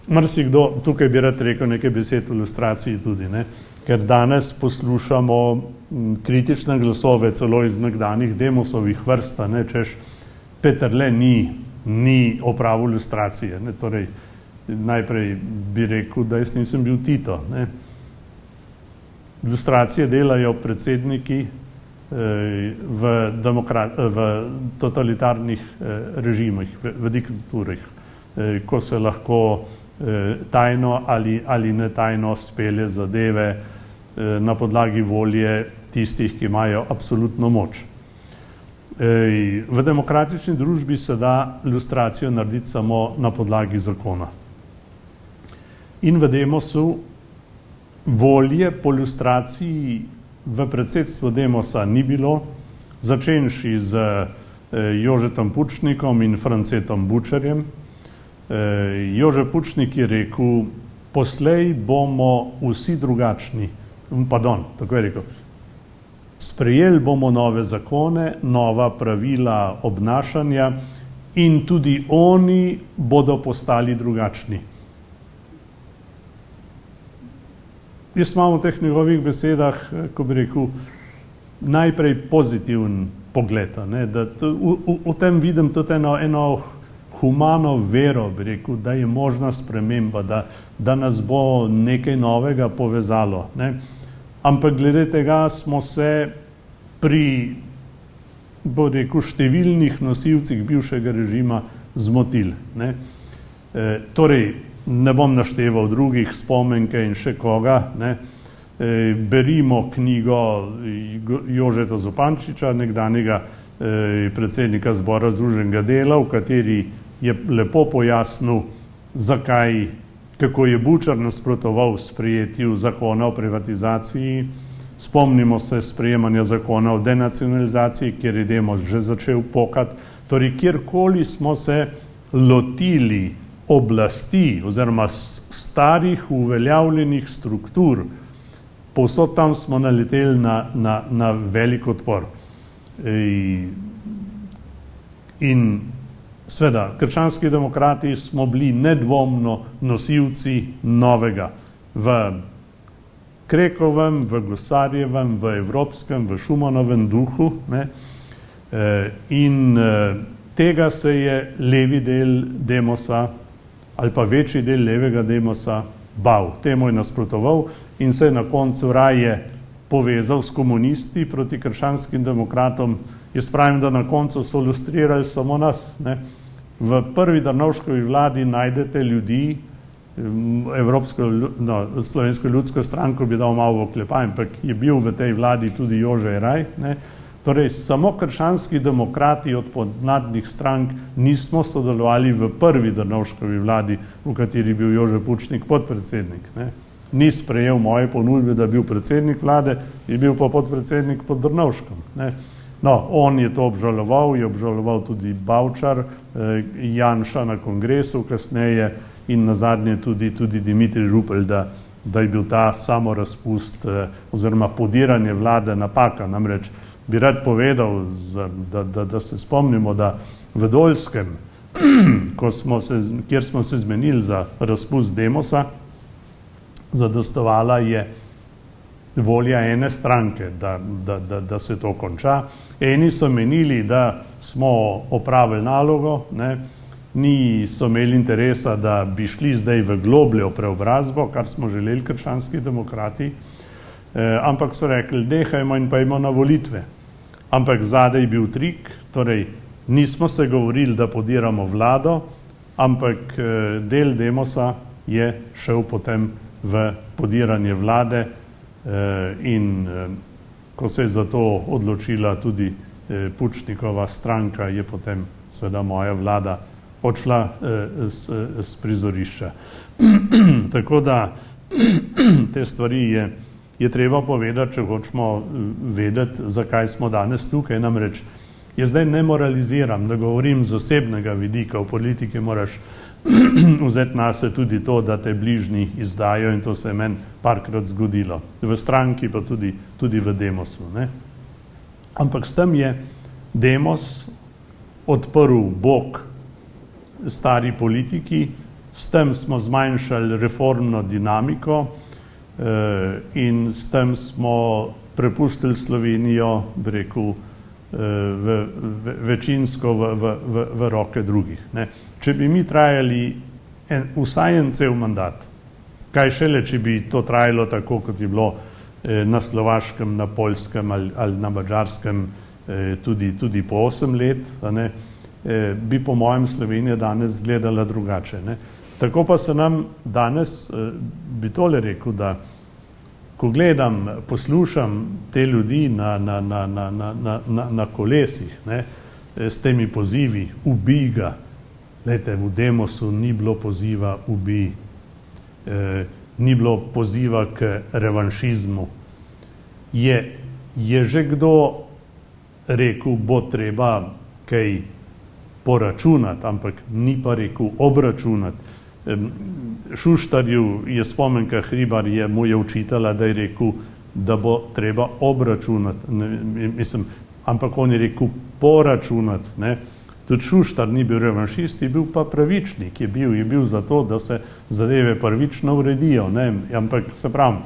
marsikdo, tukaj bi rad rekel nekaj besed o ilustraciji tudi, ne, ker danes poslušamo kritične glasove celo iz nekdanjih Demosovih vrst, ne, češ Peterle ni opravil ilustracije. Ne, torej, najprej bi rekel, da jaz nisem bil Tito. Ne. Ilustracije delajo predsedniki v totalitarnih režimih, v diktaturah, ko se lahko tajno ali netajno spelje zadeve na podlagi volje tistih, ki imajo absolutno moč. V demokratični družbi se da ilustracijo narediti samo na podlagi zakona. In v Demosu volje po ilustraciji v predsedstvu Demosa ni bilo, začenši z Jožetom Pučnikom in Francetom Bučarjem. Jože Pučnik je rekel, poslej bomo vsi drugačni. Tako je rekel. Sprejeli bomo nove zakone, nova pravila obnašanja in tudi oni bodo postali drugačni. Jaz imam v teh njegovih besedah, ko bi rekel, najprej pozitiven pogled, ne, da v tem vidim tudi eno humano vero, bi rekel, da je možna sprememba, da nas bo nekaj novega povezalo. Ne. Ampak glede tega smo se pri, bo rekel, številnih nosilcih bivšega režima zmotili. Ne. Torej, ne bom našteval drugih, Spomenke in še koga, ne. Berimo knjigo Jožeta Zupančiča, nekdanjega predsednika zbora Združenega dela, v kateri je lepo pojasnil, kako je Bučar nasprotoval sprejetju zakona o privatizaciji. Spomnimo se sprejemanja zakona o denacionalizaciji, kjer je Demos že začel pokati. Torej, kjerkoli smo se lotili oblasti oziroma starih uveljavljenih struktur, povsod tam smo naleteli na velik odpor. In seveda, krščanski demokrati smo bili nedvomno nosilci novega v Krekovem, v Gosarjevem, v evropskem, v Šumanovem duhu, ne. In tega se je levi del Demosa ali pa večji del levega Demosa bal, temu je nasprotoval in se je na koncu raje povezal s komunisti proti krščanskim demokratom. Jaz pravim, da na koncu so lustrirali samo nas, ne. V prvi Drnovškovi vladi najdete ljudi, Slovensko ljudsko stranko bi dal malo v oklepaj, ampak je bil v tej vladi tudi Jože Jeraj, ne. Torej, samo krščanski demokrati od podmladnih strank nismo sodelovali v prvi Drnovškovi vladi, v kateri bil Jože Pučnik podpredsednik, ne. Ni sprejel moje ponudbe, da je bil predsednik vlade, je bil pa podpredsednik pod Drnovškom, ne. No, on je to obžaloval, je obžaloval tudi Bavčar, Janša na kongresu kasneje in nazadnje tudi Dimitrij Rupel, da je bil ta samorazpust oziroma podiranje vlade napaka. Namreč bi rad povedal, da se spomnimo, da v Doljskem, kjer smo se zmenili za razpust Demosa, zadostovala je volja ene stranke, da se to konča. Eni so menili, da smo opravili nalogo, ne, niso imeli interesa, da bi šli zdaj v globljo preobrazbo, kar smo želeli krščanski demokrati, ampak so rekli, nehajmo in pojmo na volitve. Ampak zadaj je bil trik, torej nismo se govorili, da podiramo vlado, ampak del Demosa je šel potem v podiranje vlade in ko se je za to odločila tudi Pučnikova stranka, je potem seveda moja vlada odšla s prizorišča. Tako da te stvari je treba povedati, če hočemo vedeti, zakaj smo danes tukaj. Namreč, jaz zdaj ne moraliziram, da govorim z osebnega vidika, v politiki moraš vzeti nase tudi to, da te bližnji izdajo in to se je meni parkrat zgodilo. V stranki pa tudi v Demosu, ne. Ampak s tem je Demos odprl bok stari politiki, s tem smo zmanjšali reformno dinamiko in s tem smo prepustili Slovenijo, bi rekel, večinsko v roke drugih, ne. Če bi mi trajali vsaj en cel mandat, kaj šele, če bi to trajalo tako, kot je bilo na Slovaškem, na Poljskem ali na Madžarskem tudi po 8 let, ne, bi po mojem Slovenija danes gledala drugače, ne. Tako pa se nam danes, bi tole rekel, da ko gledam, poslušam te ljudi na kolesih, ne, s temi pozivi, ubij ga. Glejte, v Demosu ni bilo poziva ubij, ni bilo poziva k revanšizmu. Je že kdo rekel, bo treba kaj poračunati, ampak ni pa rekel obračunati. Šuštarju je Spomenka Hribar mu je učitala, da je rekel, da bo treba obračunati. Mislim, ampak on je rekel poračunati, ne. Tudi Šuštar ni bil revanšist, je bil pa pravičnik, je bil za to, da se zadeve pravično uredijo, ne. Ampak se pravim,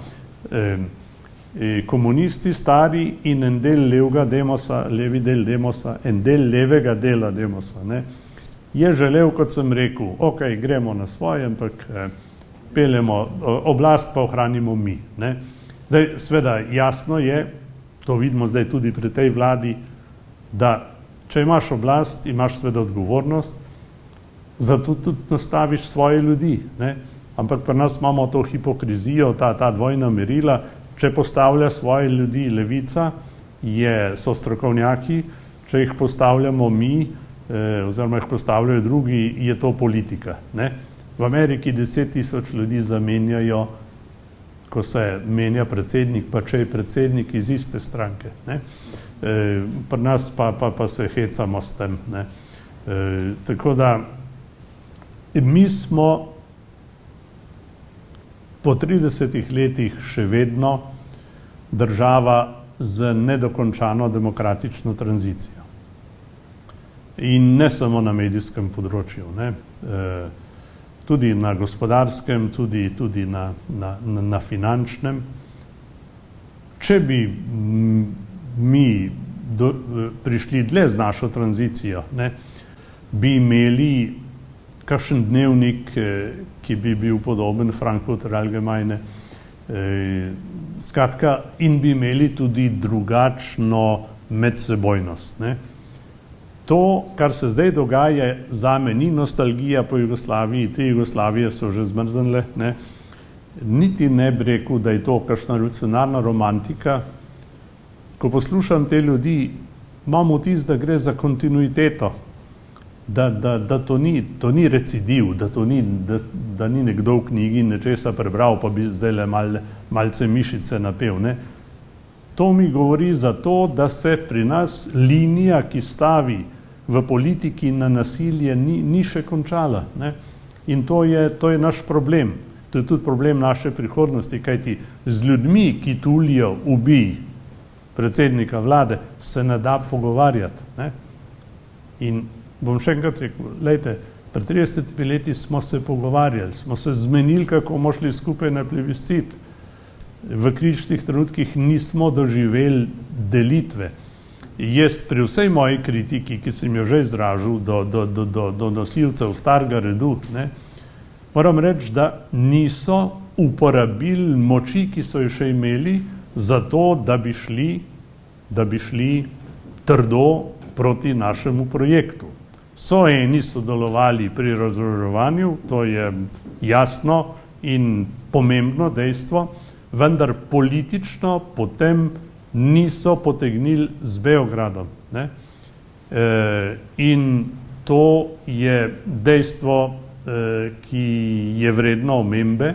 komunisti stari in en del levega Demosa, levi del Demosa, en del levega dela Demosa, ne, je želel, kot sem rekel, ok, gremo na svoje, ampak peljemo, oblast pa ohranimo mi, ne. Zdaj, seveda, jasno je, to vidimo zdaj tudi pri tej vladi, da če imaš oblast, imaš seveda odgovornost zato tudi nastaviš svoje ljudi, ne. Ampak pri nas imamo to hipokrizijo, ta dvojna merila. Če postavlja svoje ljudi levica, so strokovnjaki, če jih postavljamo mi, oziroma jih postavljajo drugi, je to politika, ne. V Ameriki 10.000 ljudi zamenjajo, ko se menja predsednik, pa če je predsednik iz iste stranke, ne. Pri nas pa se hecamo s tem, ne. Tako da mi smo po 30 letih še vedno država z nedokončano demokratično tranzicijo. In ne samo na medijskem področju, ne. Tudi na gospodarskem, tudi na finančnem. Če bi mi prišli dlje z našo tranzicijo, ne, bi imeli kakšen dnevnik, ki bi bil podoben Frankfurter Allgemeine, skratka, in bi imeli tudi drugačno medsebojnost, ne. To, kar se zdaj dogaja, zame ni nostalgija po Jugoslaviji, te Jugoslavije so že zmrznile, ne. Niti ne bi rekel, da je to kakšna revolucionarna romantika. Ko poslušam te ljudi, imam vtis, da gre za kontinuiteto, da to ni recidiv, da ni nekdo v knjigi nečesa prebral, pa bi zdaj malce mišice napel, ne. To mi govori za to, da se pri nas linija, ki stavi v politiki na nasilje, ni še končala, ne. In to je naš problem. To je tudi problem naše prihodnosti, kajti z ljudmi, ki tulijo ubij predsednika vlade, se ne da pogovarjati, ne. In bom še enkrat rekel, lejte, pred 30 leti smo se pogovarjali, smo se zmenili, kako bomo šli skupaj na plebiscit. V kritičnih trenutkih nismo doživeli delitve. Jaz pri vsej moji kritiki, ki sem jo že izražil do nosilcev starega redu, ne, moram reči, da niso uporabili moči, ki so jo še imeli, za to, da bi šli trdo proti našemu projektu. So eni sodelovali pri razoroževanju, to je jasno in pomembno dejstvo, vendar politično potem niso potegnili z Beogradom, ne. In to je dejstvo, ki je vredno omembe.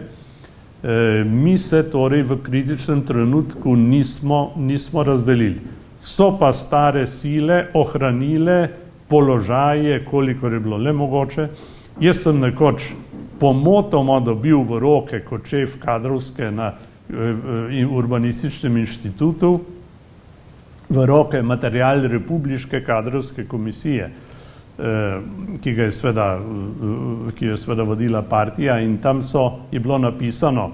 Mi se torej v kritičnem trenutku nismo razdelili. So pa stare sile ohranile položaje, kolikor je bilo le mogoče. Jaz sem nekoč pomotoma dobil v roke kot šef kadrovske na Urbanističnem inštitutu, v roke material Republiške kadrovske komisije, ki je seveda vodila partija, in tam je bilo napisano,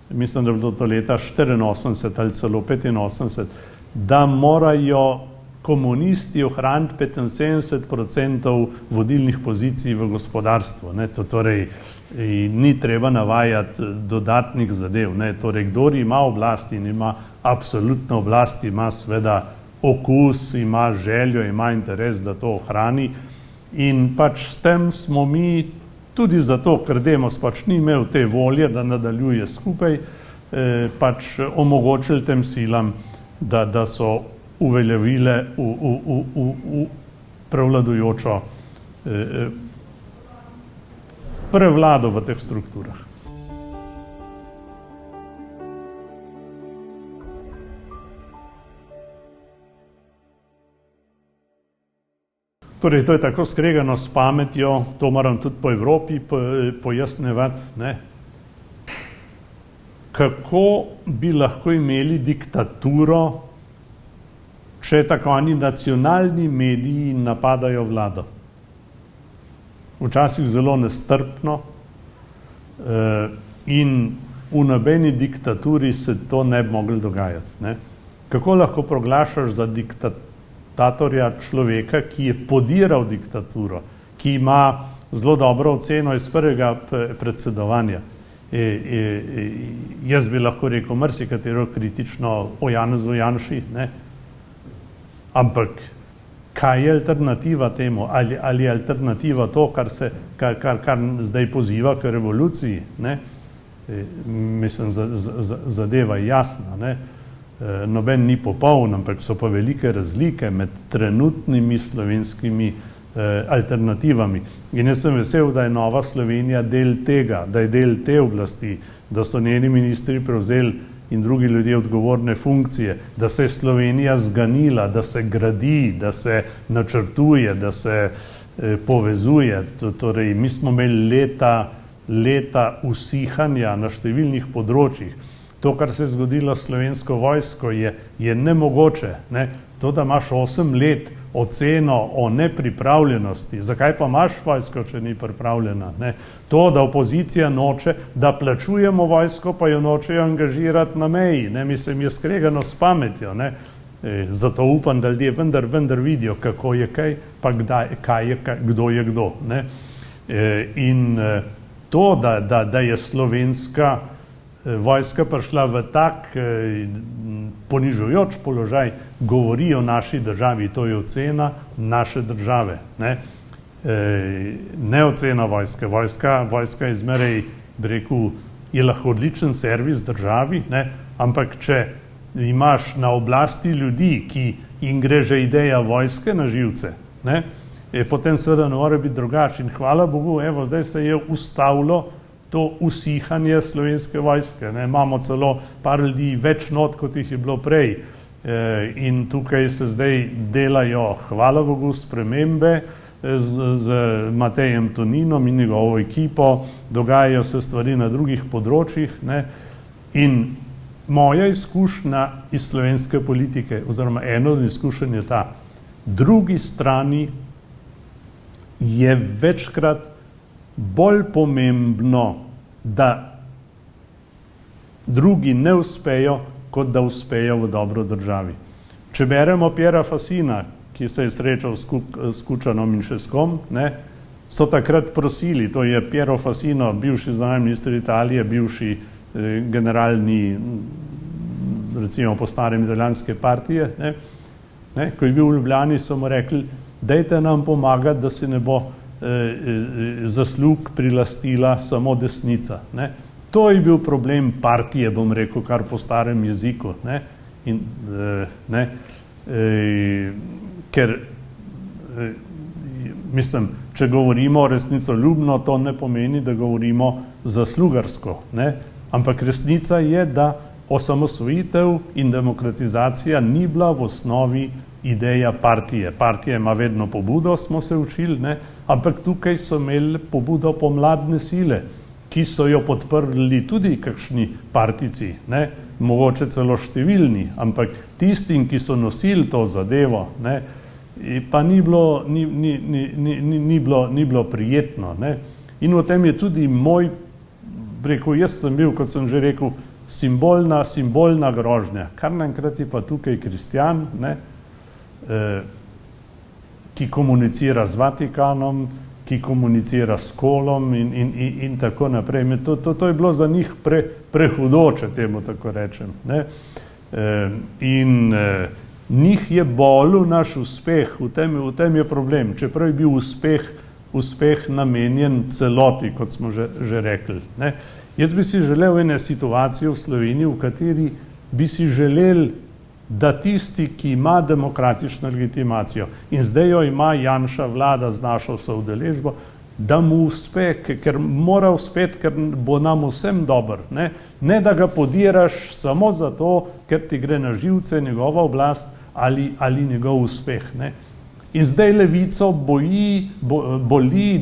mislim, da je bilo to leta 84 ali celo 85, da morajo komunisti ohraniti 75% vodilnih pozicij v gospodarstvu, ne. To torej ni treba navajati dodatnih zadev, ne. Torej, kdor ima oblast in ima absolutno oblast, ima seveda okus, ima željo, ima interes, da to ohrani. In pač s tem smo mi, tudi zato, ker Demos pač ni imel te volje, da nadaljuje skupaj, pač omogočili tem silam, da so uveljavile prevladujočo prevlado v teh strukturah. Torej, to je tako skregano s pametjo, to moram tudi po Evropi pojasnjevati, ne. Kako bi lahko imeli diktaturo, če tako ani nacionalni mediji napadajo vlado? Včasih zelo nestrpno, in v nobeni diktaturi se to ne bi moglo dogajati, ne. Kako lahko proglašaš za diktatorja človeka, ki je podiral diktaturo, ki ima zelo dobro oceno iz prvega predsedovanja? Jaz bi lahko rekel marsikatero kritično o Janezu Janši, ne. Ampak kaj je alternativa temu, ali je alternativa to, kar zdaj poziva k revoluciji, ne? Mislim, zadeva je jasna, ne? Noben ni popoln, ampak so pa velike razlike med trenutnimi slovenskimi alternativami. In jaz sem vesel, da je Nova Slovenija del tega, da je del te oblasti, da so njeni ministri prevzeli in drugi ljudje odgovorne funkcije, da se je Slovenija zganila, da se gradi, da se načrtuje, da se povezuje. Torej, mi smo imeli leta usihanja na številnih področjih. To, kar se je zgodilo s Slovensko vojsko, je nemogoče. Ne? To, da imaš 8 let oceno o nepripravljenosti, zakaj pa imaš vojsko, če ni pripravljena? Ne? To, da opozicija noče, da plačujemo vojsko, pa jo nočejo angažirati na meji. Ne? Mislim, je skregano s pametjo. Ne? Zato upam, da ljudje vendar vidijo, kako je kaj, pa kaj je kaj, kdo je kdo. Ne? In to, da je slovenska vojska prišla v tak ponižujoč položaj, govori o naši državi, to je ocena naše države. Ne ocena vojske. Vojska je zmeraj, bi rekel, je lahko odličen servis državi, ne? Ampak če imaš na oblasti ljudi, ki jim gre že ideja vojske na živce, ne? Potem seveda ne more biti drugače. In hvala Bogu, evo, zdaj se je ustavilo to usihanje slovenske vojske. Ne? Imamo celo par ljudi več not, kot jih je bilo prej. In tukaj se zdaj delajo, hvala Bogu, spremembe z Matejem Toninom in njegovo ekipo, dogajajo se stvari na drugih področjih. Ne? In moja izkušnja iz slovenske politike, oziroma eno od izkušenj je ta, drugi strani je večkrat bolj pomembno, da drugi ne uspejo, kot da uspejo v dobro državi. Če beremo Piera Fassina, ki se je srečal s Kučanom in še s kom, ne, so takrat prosili, to je Piero Fassino, bivši zunanji minister Italije, bivši generalni, recimo po starem italijanske partije, ne, ko je bil v Ljubljani, so mu rekli, dajte nam pomagati, da se ne bo zaslug prilastila samo desnica. Ne. To je bil problem partije, bom rekel, kar po starem jeziku. Ne. In, ne, ker mislim, če govorimo resnicoljubno, to ne pomeni, da govorimo zaslugarsko. Ne. Ampak resnica je, da osamosvojitev in demokratizacija ni bila v osnovi ideja partije. Partija ima vedno pobudo, smo se učili, ne? Ampak tukaj so imeli pobudo pomladne sile, ki so jo podprli tudi kakšni partijci, ne? Mogoče celo številni, ampak tistim, ki so nosili to zadevo, ne? Pa ni bilo prijetno. Ne? In v tem je tudi moj, rekel, jaz sem bil, kot sem že rekel, simbolna grožnja. Kar naenkrat je pa tukaj kristjan, ne? Ki komunicira z Vatikanom, ki komunicira s Kolom in tako naprej. To je bilo za njih prehudoče, temu tako rečem. Ne? In njih je bolj naš uspeh, v tem je problem. Čeprav je bil uspeh namenjen celoti, kot smo že rekli. Ne? Jaz bi si želel ene situacije v Sloveniji, v kateri bi si želeli, da tisti, ki ima demokratično legitimacijo in zdaj jo ima Janša vlada z našo soudeležbo, da mu uspe, ker mora uspeti, ker bo nam vsem dober. Ne da ga podiraš samo zato, ker ti gre na živce njegova oblast ali njegov uspeh. Ne? In zdaj levico boli,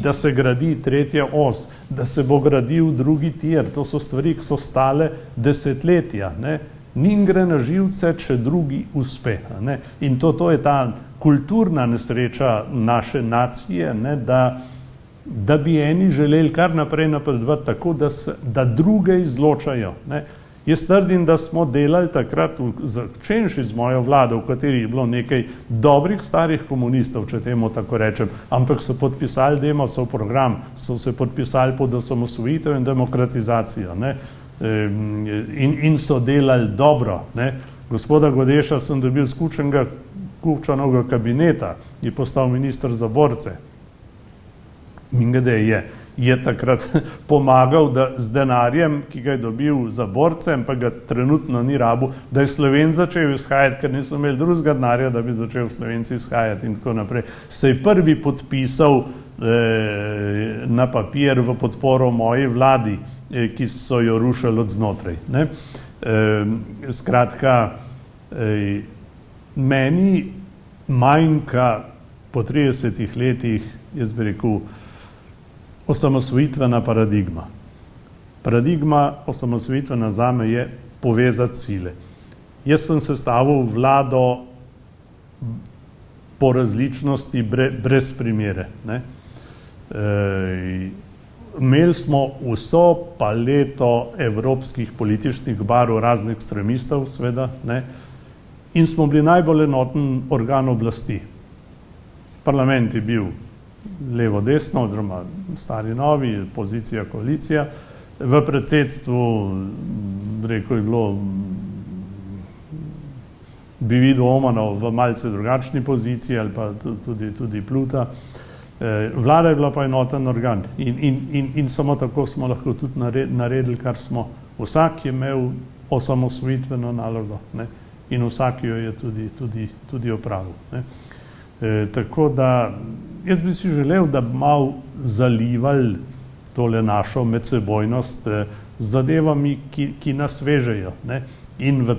da se gradi tretja os, da se bo gradil drugi tir. To so stvari, ki so stale desetletja. Ne? Njim gre na živce, če drugi uspe. Ne? In to je ta kulturna nesreča naše nacije, ne? Da bi eni želeli kar naprej napredovati tako, da druge izločajo. Ne? Jaz trdim, da smo delali takrat, začenši z mojo vlado, v kateri je bilo nekaj dobrih starih komunistov, če temu tako rečem, ampak so podpisali Demosov program, so se podpisali pod osamosvojitev in demokratizacijo. Ne? In so delali dobro. Ne? Gospoda Godeša sem dobil skučenega Kučanovega kabineta, je postal minister za borce. Mingede je takrat pomagal, da z denarjem, ki ga je dobil za borce, pa ga trenutno ni rabil, da je Slovenc začel izhajati, ker niso imeli drugega denarja, da bi začel Slovenci izhajati in tako naprej. Se je prvi podpisal na papir v podporo moji vladi, ki so jo rušili od znotraj. Skratka, meni manjka po 30 letih, jaz bi rekel, osamosvojitvena paradigma. Paradigma osamosvojitvena zame je povezati sile. Jaz sem sestavil vlado po različnosti brez primere. Imeli smo vso paleto evropskih političnih barv, raznih ekstremistov, seveda, in smo bili najbolj enoten organ oblasti. Parlament je bil levo-desno, oziroma stari novi, pozicija, koalicija. V predsedstvu, rekel je bilo, bi videl Omanov v malce drugačni poziciji ali pa tudi Pluta. Vlada je bila pa enoten organ in samo tako smo lahko tudi naredili, kar smo. Vsak je imel osamosvojitveno nalogo in vsak jo je tudi opravil. Tako da jaz bi si želel, da bi malo zalivali tole našo medsebojnost z zadevami, ki nas vežejo. In v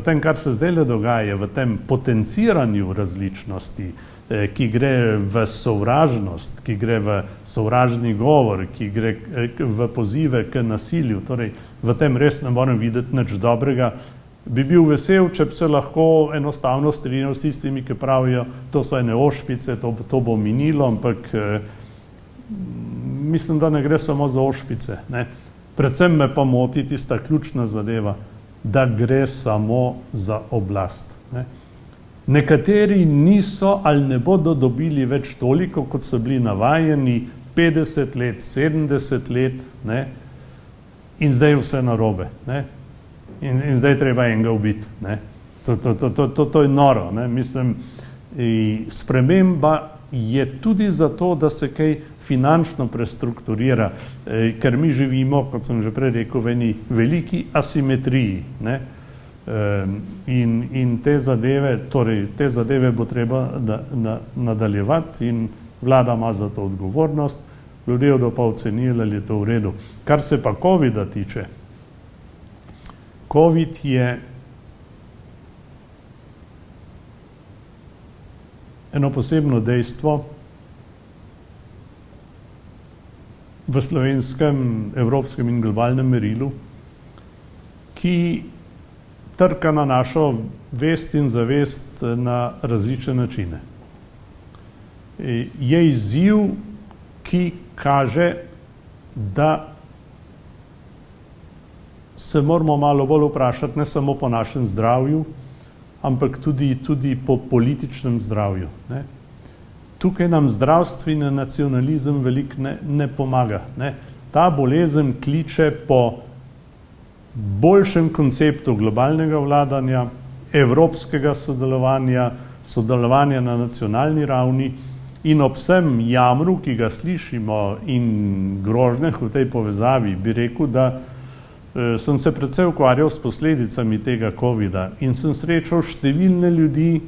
tem, kar se zdaj dogaja, v tem potenciranju različnosti, ki gre v sovražnost, ki gre v sovražni govor, ki gre v pozive k nasilju, torej v tem res ne morem videti nič dobrega, bi bil vesel, če bi se lahko enostavno strinjal s tistimi, ki pravijo, to so ene ošpice, to bo minilo, ampak mislim, da ne gre samo za ošpice. Predvsem me pa moti tista ključna zadeva, da gre samo za oblast. Nekateri niso ali ne bodo dobili več toliko, kot so bili navajeni 50 let, 70 let, in zdaj je vse narobe. In zdaj treba enega ubiti. To je noro. Mislim, sprememba je tudi zato, da se kaj finančno prestrukturira, ker mi živimo, kot sem že prej rekel, v eni veliki asimetriji. In te zadeve bo treba nadaljevati in vlada ima za to odgovornost, ljudje bodo pa ocenili, ali je to v redu. Kar se pa COVID-a tiče, COVID je eno posebno dejstvo v slovenskem, evropskem in globalnem merilu, ki trka na našo vest in zavest na različne načine. Je izziv, ki kaže, da se moramo malo bolj vprašati ne samo po našem zdravju, ampak tudi po političnem zdravju. Tukaj nam zdravstveni nacionalizem veliko ne pomaga. Ta bolezen kliče po boljšem konceptu globalnega vladanja, evropskega sodelovanja na nacionalni ravni in ob vsem jamru, ki ga slišimo in grožnjah v tej povezavi, bi rekel, da sem se predvsej ukvarjal s posledicami tega COVID-a in sem srečal številne ljudi,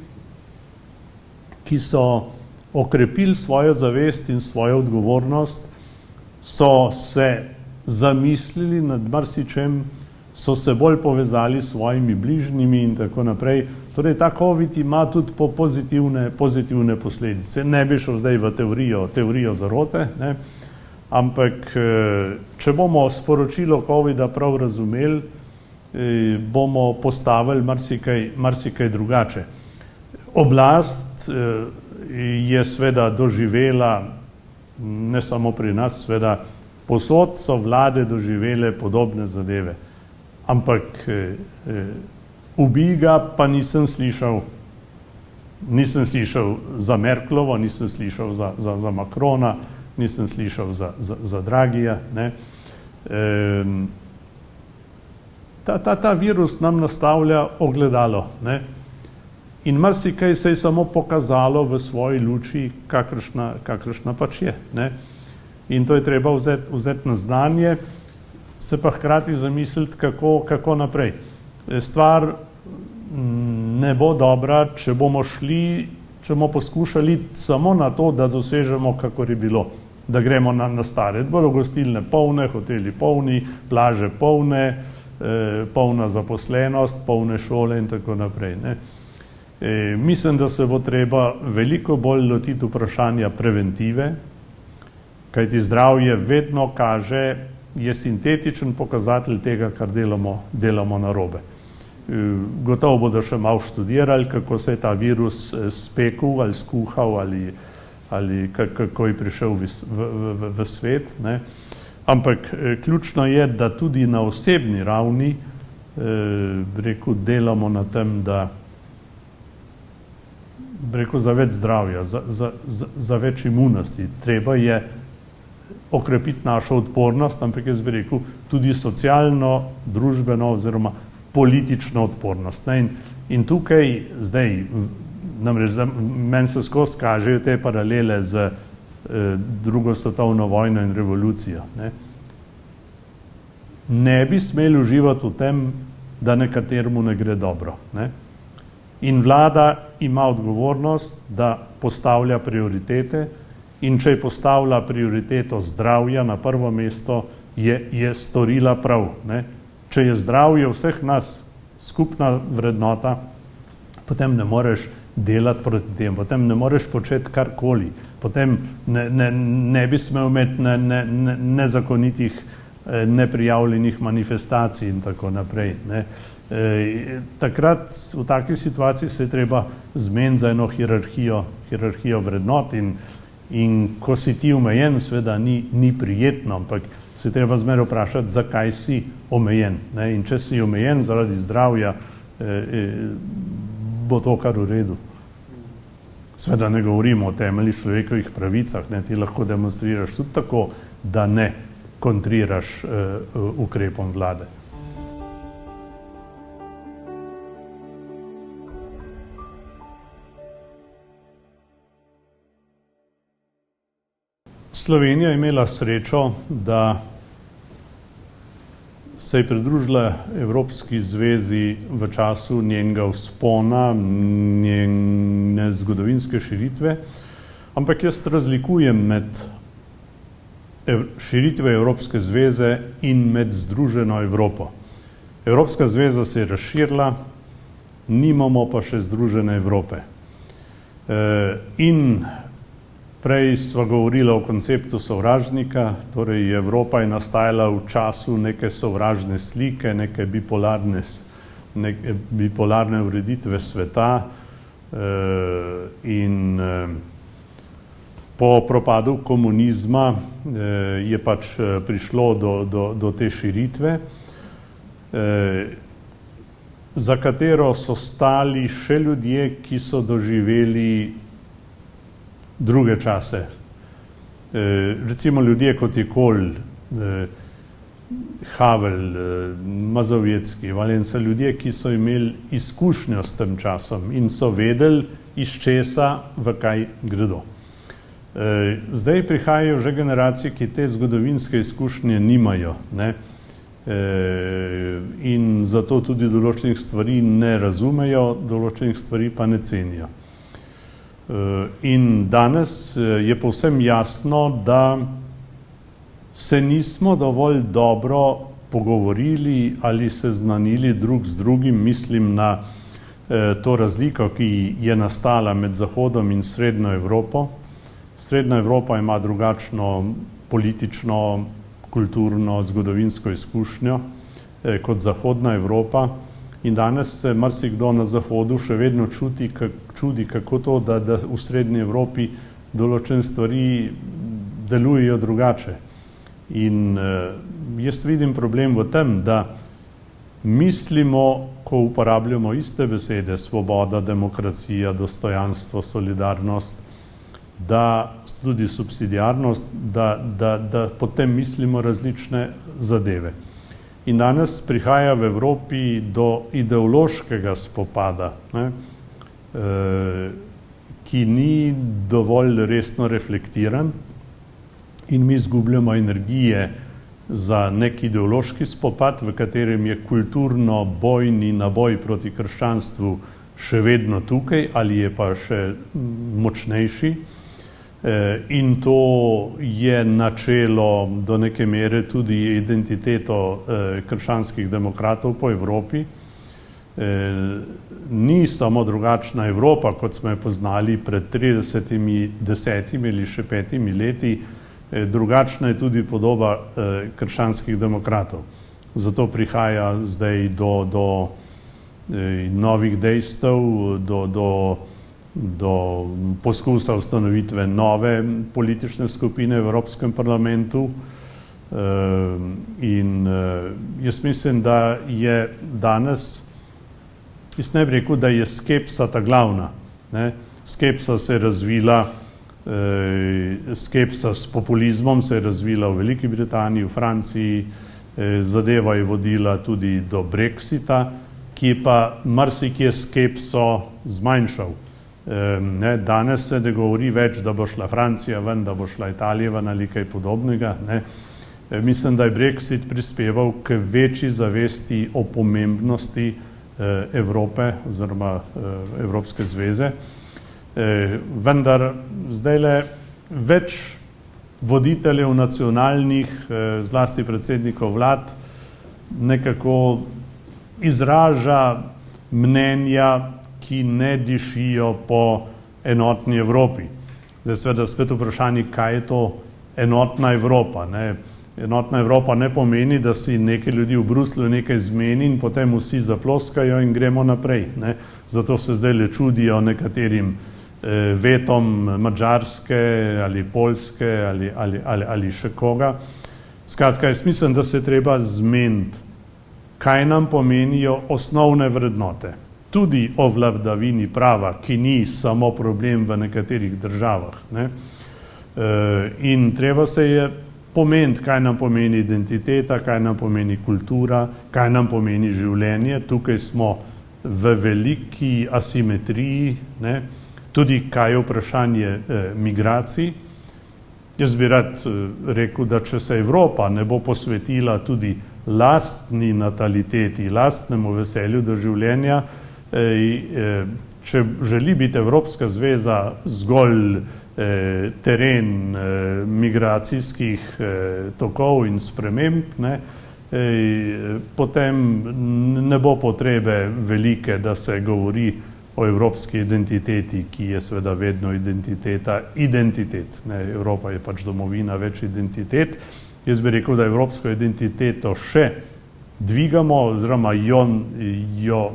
ki so okrepili svojo zavest in svojo odgovornost, so se zamislili nad marsičem, so se bolj povezali s svojimi bližnjimi in tako naprej. Torej, ta COVID ima tudi pozitivne posledice. Ne bi šel zdaj v teorijo zarote, ampak če bomo sporočilo COVID-a prav razumeli, bomo postavili marsikaj drugače. Oblast je seveda doživela, ne samo pri nas, seveda posod so vlade doživele podobne zadeve. Ampak ubiga pa nisem slišal za Merklovo, nisem slišal za Macrona, nisem slišal za Dragija. Ta virus nam nastavlja ogledalo. In marsikaj se je samo pokazalo v svoji luči, kakršna pač je. Ne? In to je treba vzeti na znanje, se pa hkrati zamisliti, kako naprej. Stvar ne bo dobra, če bomo poskušali samo na to, da dosežemo, kakor je bilo. Da gremo na stare dvore, gostilne polne, hoteli polni, plaže polne, polna zaposlenost, polne šole in tako naprej. Ne? Mislim, da se bo treba veliko bolj lotiti vprašanja preventive, kajti zdravje vedno kaže, je sintetičen pokazatelj tega, kar delamo narobe. Gotovo bodo še malo študirali, kako se je ta virus spekel ali skuhal ali kako je prišel v svet. Ne? Ampak ključno je, da tudi na osebni ravni delamo na tem, da za več zdravja, za več imunosti. Treba je okrepiti našo odpornost, ampak jaz bi rekel tudi socialno, družbeno oziroma politično odpornost. Ne? In tukaj zdaj, namreč meni se skozi kažejo te paralele z drugo svetovno vojno in revolucijo. Ne bi smeli uživati v tem, da nekateremu ne gre dobro. Ne? In vlada ima odgovornost, da postavlja prioritete, in če je postavila prioriteto zdravja na prvo mesto, je storila prav. Ne? Če je zdravje vseh nas skupna vrednota, potem ne moreš delati proti tem, potem ne moreš početi karkoli, potem ne bi smel imeti nezakonitih, neprijavljenih manifestacij in tako naprej. Ne? Takrat v taki situaciji se je treba zmeniti za eno hierarhijo vrednot in ko si ti omejen, seveda ni prijetno, ampak se treba zmeraj vprašati, zakaj si omejen. Ne? In če si omejen zaradi zdravja, bo to kar v redu. Seveda ne govorimo o temeljih človekovih pravicah, ne? Ti lahko demonstriraš tudi tako, da ne kontriraš ukrepom vlade. Slovenija je imela srečo, da se je pridružila Evropski zvezi v času njenega vzpona, njene zgodovinske širitve, ampak jaz razlikujem med širitve Evropske zveze in med Združeno Evropo. Evropska zveza se je razširila, nimamo pa še Združene Evrope. In prej sva govorila o konceptu sovražnika, torej Evropa je nastajala v času neke sovražne slike, neke bipolarne ureditve sveta in po propadu komunizma je pač prišlo do te širitve, za katero so stali še ljudje, ki so doživeli druge čase. Recimo ljudje kot je Kohl, Havel, Mazovetski, Valenca, ljudje, ki so imeli izkušnjo s tem časom in so vedeli, iz česa v kaj gredo. Zdaj prihajajo že generacije, ki te zgodovinske izkušnje nimajo, ne? In zato tudi določenih stvari ne razumejo, določenih stvari pa ne cenijo. In danes je povsem jasno, da se nismo dovolj dobro pogovorili ali seznanili drug z drugim, mislim na to razliko, ki je nastala med Zahodom in Srednjo Evropo. Srednja Evropa ima drugačno politično, kulturno, zgodovinsko izkušnjo kot Zahodna Evropa. In danes se marsikdo na Zahodu še vedno čudi, kako to, da v Srednji Evropi določene stvari delujejo drugače. In jaz vidim problem v tem, da mislimo, ko uporabljamo iste besede, svoboda, demokracija, dostojanstvo, solidarnost, da tudi subsidiarnost, da potem mislimo različne zadeve. In danes prihaja v Evropi do ideološkega spopada, ne? ki ni dovolj resno reflektiran in mi izgubljamo energije za nek ideološki spopad, v katerem je kulturno bojni naboj proti krščanstvu še vedno tukaj ali je pa še močnejši. In to je načelo do neke mere tudi identiteto krščanskih demokratov po Evropi. Ni samo drugačna Evropa, kot smo jo poznali pred 30, 10 ali še 5 leti, drugačna je tudi podoba krščanskih demokratov. Zato prihaja zdaj do novih dejstev, do poskusa ustanovitve nove politične skupine v Evropskem parlamentu. In jaz mislim, da je danes, jaz ne bi rekel, da je skepsa ta glavna. Skepsa se je razvila, skepsa s populizmom se je razvila v Veliki Britaniji, v Franciji, zadeva je vodila tudi do Brexita, ki je pa marsikje skepso zmanjšal. Danes se ne govori več, da bo šla Francija ven, da bo šla Italija ven ali kaj podobnega. Mislim, da je Brexit prispeval k večji zavesti o pomembnosti Evrope oziroma Evropske zveze. Vendar zdajle več voditeljev nacionalnih, zlasti predsednikov vlad, nekako izraža mnenja, ki ne dišijo po enotni Evropi. Zdaj seveda spet vprašanje, kaj je to enotna Evropa. Enotna Evropa ne pomeni, da si nekaj ljudi v Bruslju nekaj zmeni in potem vsi zaploskajo in gremo naprej. Zato se zdaj le čudijo nekaterim vetom Madžarske ali Poljske ali še koga. Skratka, jaz mislim, da se treba zmeniti, kaj nam pomenijo osnovne vrednote. Tudi o vladavini prava, ki ni samo problem v nekaterih državah. In treba se je pomeniti, kaj nam pomeni identiteta, kaj nam pomeni kultura, kaj nam pomeni življenje. Tukaj smo v veliki asimetriji, tudi kaj je vprašanje migracij. Jaz bi rad rekel, da če se Evropa ne bo posvetila tudi lastni nataliteti, lastnemu veselju do življenja, če želi biti Evropska zveza zgolj teren migracijskih tokov in sprememb, potem ne bo potrebe velike, da se govori o evropski identiteti, ki je seveda vedno identitet. Evropa je pač domovina več identitet. Jaz bi rekel, da evropsko identiteto še dvigamo oziroma jo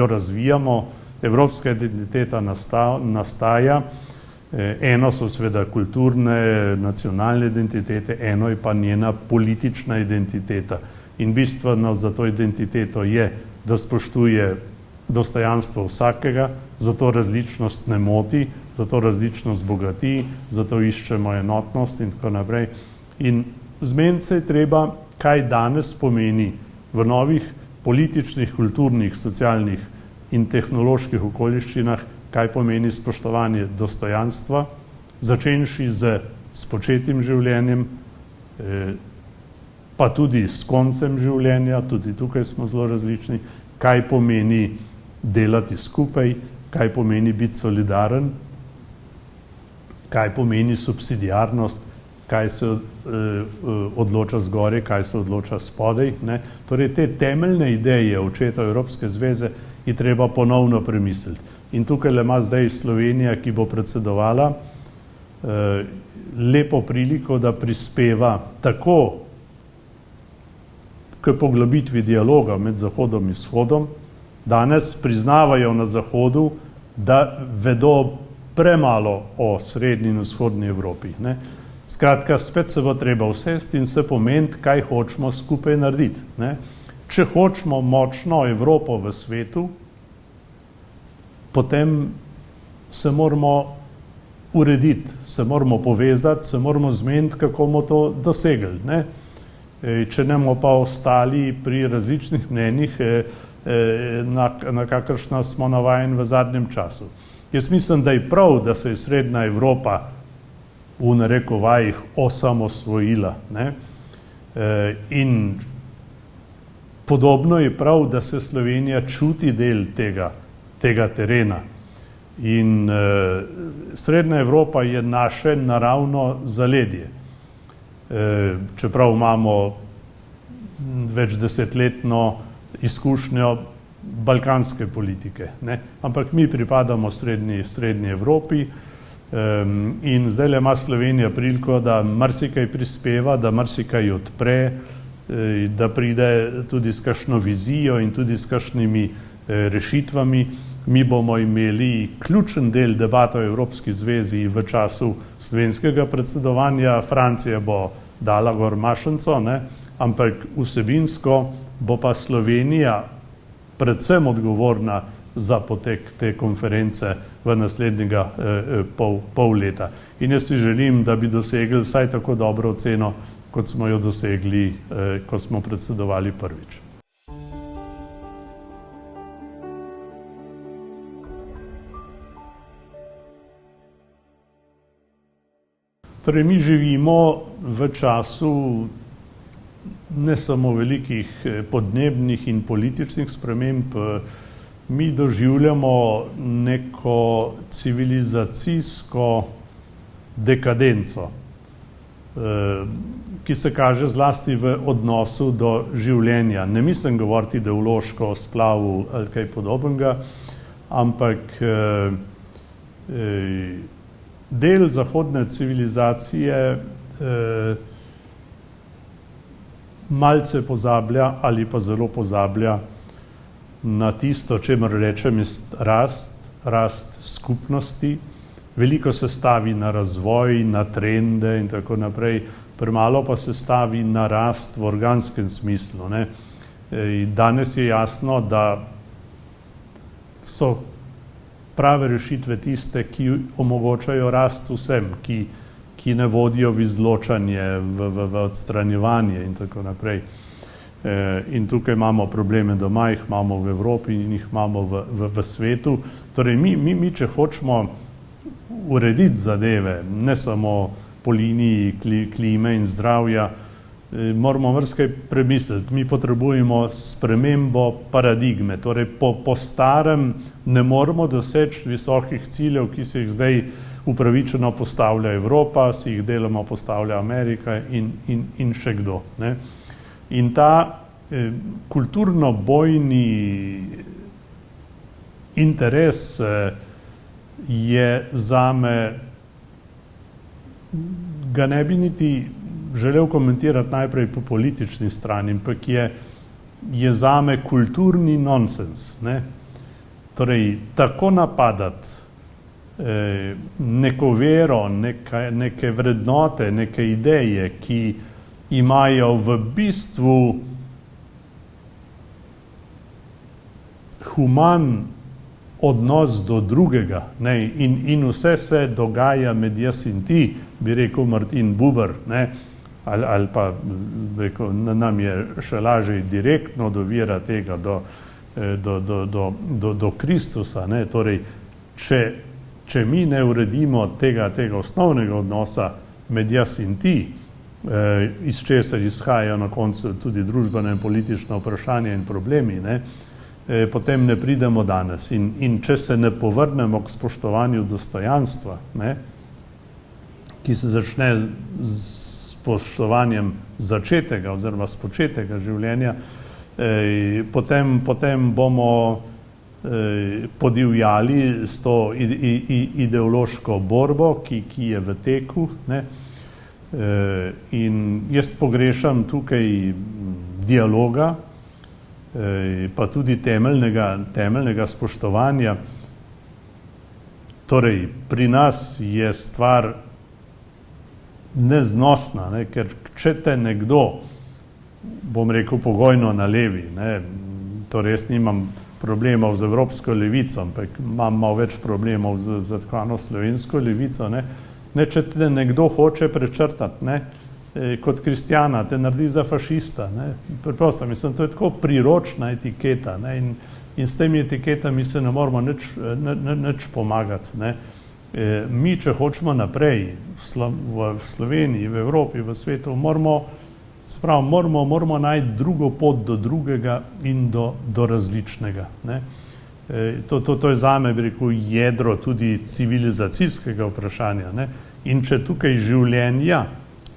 razvijamo. Evropska identiteta nastaja. Eno so seveda kulturne, nacionalne identitete, eno je pa njena politična identiteta. In bistveno za to identiteto je, da spoštuje dostojanstvo vsakega, zato različnost ne moti, zato različnost bogati, zato iščemo enotnost in tako naprej. In zmeniti se je treba, kaj danes pomeni v novih političnih, kulturnih, socialnih in tehnoloških okoliščinah, kaj pomeni spoštovanje dostojanstva, začenši z spočetim življenjem, pa tudi s koncem življenja, tudi tukaj smo zelo različni, kaj pomeni delati skupaj, kaj pomeni biti solidaren, kaj pomeni subsidiarnost, kaj se odloča zgoraj, kaj se odloča spodaj. Torej, te temeljne ideje očeta Evropske zveze je treba ponovno premisliti. In tukaj ima zdaj Slovenija, ki bo predsedovala, lepo priliko, da prispeva tako k poglobitvi dialoga med Zahodom in Vzhodom. Danes priznavajo na Zahodu, da vedo premalo o srednji in vzhodni Evropi. Skratka, spet se bo treba usesti in se pomeniti, kaj hočemo skupaj narediti. Če hočemo močno Evropo v svetu, potem se moramo urediti, se moramo povezati, se moramo zmeniti, kako bomo to dosegli. Če ne bomo pa ostali pri različnih mnenjih, na kakršna smo navajeni v zadnjem času. Jaz mislim, da je prav, da se je Srednja Evropa v narekovajih osamosvojila, ne? In podobno je prav, da se Slovenija čuti del tega terena. In Srednja Evropa je naše naravno zaledje. Čeprav imamo večdesetletno izkušnjo balkanske politike, ne? Ampak mi pripadamo srednji Evropi in zdajle ima Slovenija priliko, da marsikaj prispeva, da marsikaj odpre, da pride tudi s kakšno vizijo in tudi s kakšnimi rešitvami. Mi bomo imeli ključen del debat o Evropski zvezi v času slovenskega predsedovanja. Francija bo dala gor mašnico, ne? Ampak vsebinsko bo pa Slovenija predvsem odgovorna za potek te konference v naslednjega pol leta. In jaz si želim, da bi dosegli vsaj tako dobro oceno, kot smo jo dosegli, ko smo predsedovali prvič. Torej, mi živimo v času ne samo velikih podnebnih in političnih sprememb, mi doživljamo neko civilizacijsko dekadenco, ki se kaže zlasti v odnosu do življenja. Ne mislim govoriti ideološko o splavu ali kaj podobnega, ampak del zahodne civilizacije malce pozablja ali pa zelo pozablja na tisto, čemer rečem rast skupnosti. Veliko se stavi na razvoj, na trende in tako naprej, premalo pa se stavi na rast v organskem smislu, ne? Danes je jasno, da so prave rešitve tiste, ki omogočajo rast vsem, ki ne vodijo v izločanje, v odstranjevanje in tako naprej. In tukaj imamo probleme doma, jih imamo v Evropi in jih imamo v svetu. Torej, mi če hočemo urediti zadeve, ne samo po liniji klime in zdravja, moramo marsikaj premisliti. Mi potrebujemo spremembo paradigme. Torej, po starem ne moremo doseči visokih ciljev, ki se jih zdaj upravičeno postavlja Evropa, si jih deloma postavlja Amerika in še kdo, ne? In ta kulturno-bojni interes je zame, ga ne bi niti želel komentirati najprej po politični strani, ampak je zame kulturni nonsens, ne? Torej, tako napadati neko vero, neke vrednote, neke ideje, ki imajo v bistvu human odnos do drugega, ne? In vse se dogaja med jaz in ti, bi rekel Martin Buber, ne? Ali pa rekel, nam je še lažje direktno do vira tega, do Kristusa, ne? Torej, če mi ne uredimo tega osnovnega odnosa med jaz in ti, iz česar izhajajo na koncu tudi družbena in politična vprašanja in problemi, ne? Potem ne pridemo danes. In če se ne povrnemo k spoštovanju dostojanstva, ne? Ki se začne z spoštovanjem začetega oziroma spočetega življenja, potem bomo podivjali s to ideološko borbo, ki je v teku, ne? In jaz pogrešam tukaj dialoga, pa tudi temeljnega spoštovanja. Torej, pri nas je stvar neznosna, ne? Ker če te nekdo, bom rekel pogojno na levi, ne? Torej, jaz nimam problemov z evropsko levico, ampak imam malo več problemov z tako slovensko levico, ne? Če te nekdo hoče prečrtati, ne? kot kristjana, te naredi za fašista. Ne. Preprosto, mislim, to je tako priročna etiketa, ne, in s temi etiketami se ne moramo nič pomagati. Ne. Mi, če hočemo naprej v Sloveniji, v Evropi, v svetu, moramo najti drugo pot do drugega in do različnega. Ne. To je zame, bi rekel, jedro tudi civilizacijskega vprašanja. Ne. In če tukaj življenja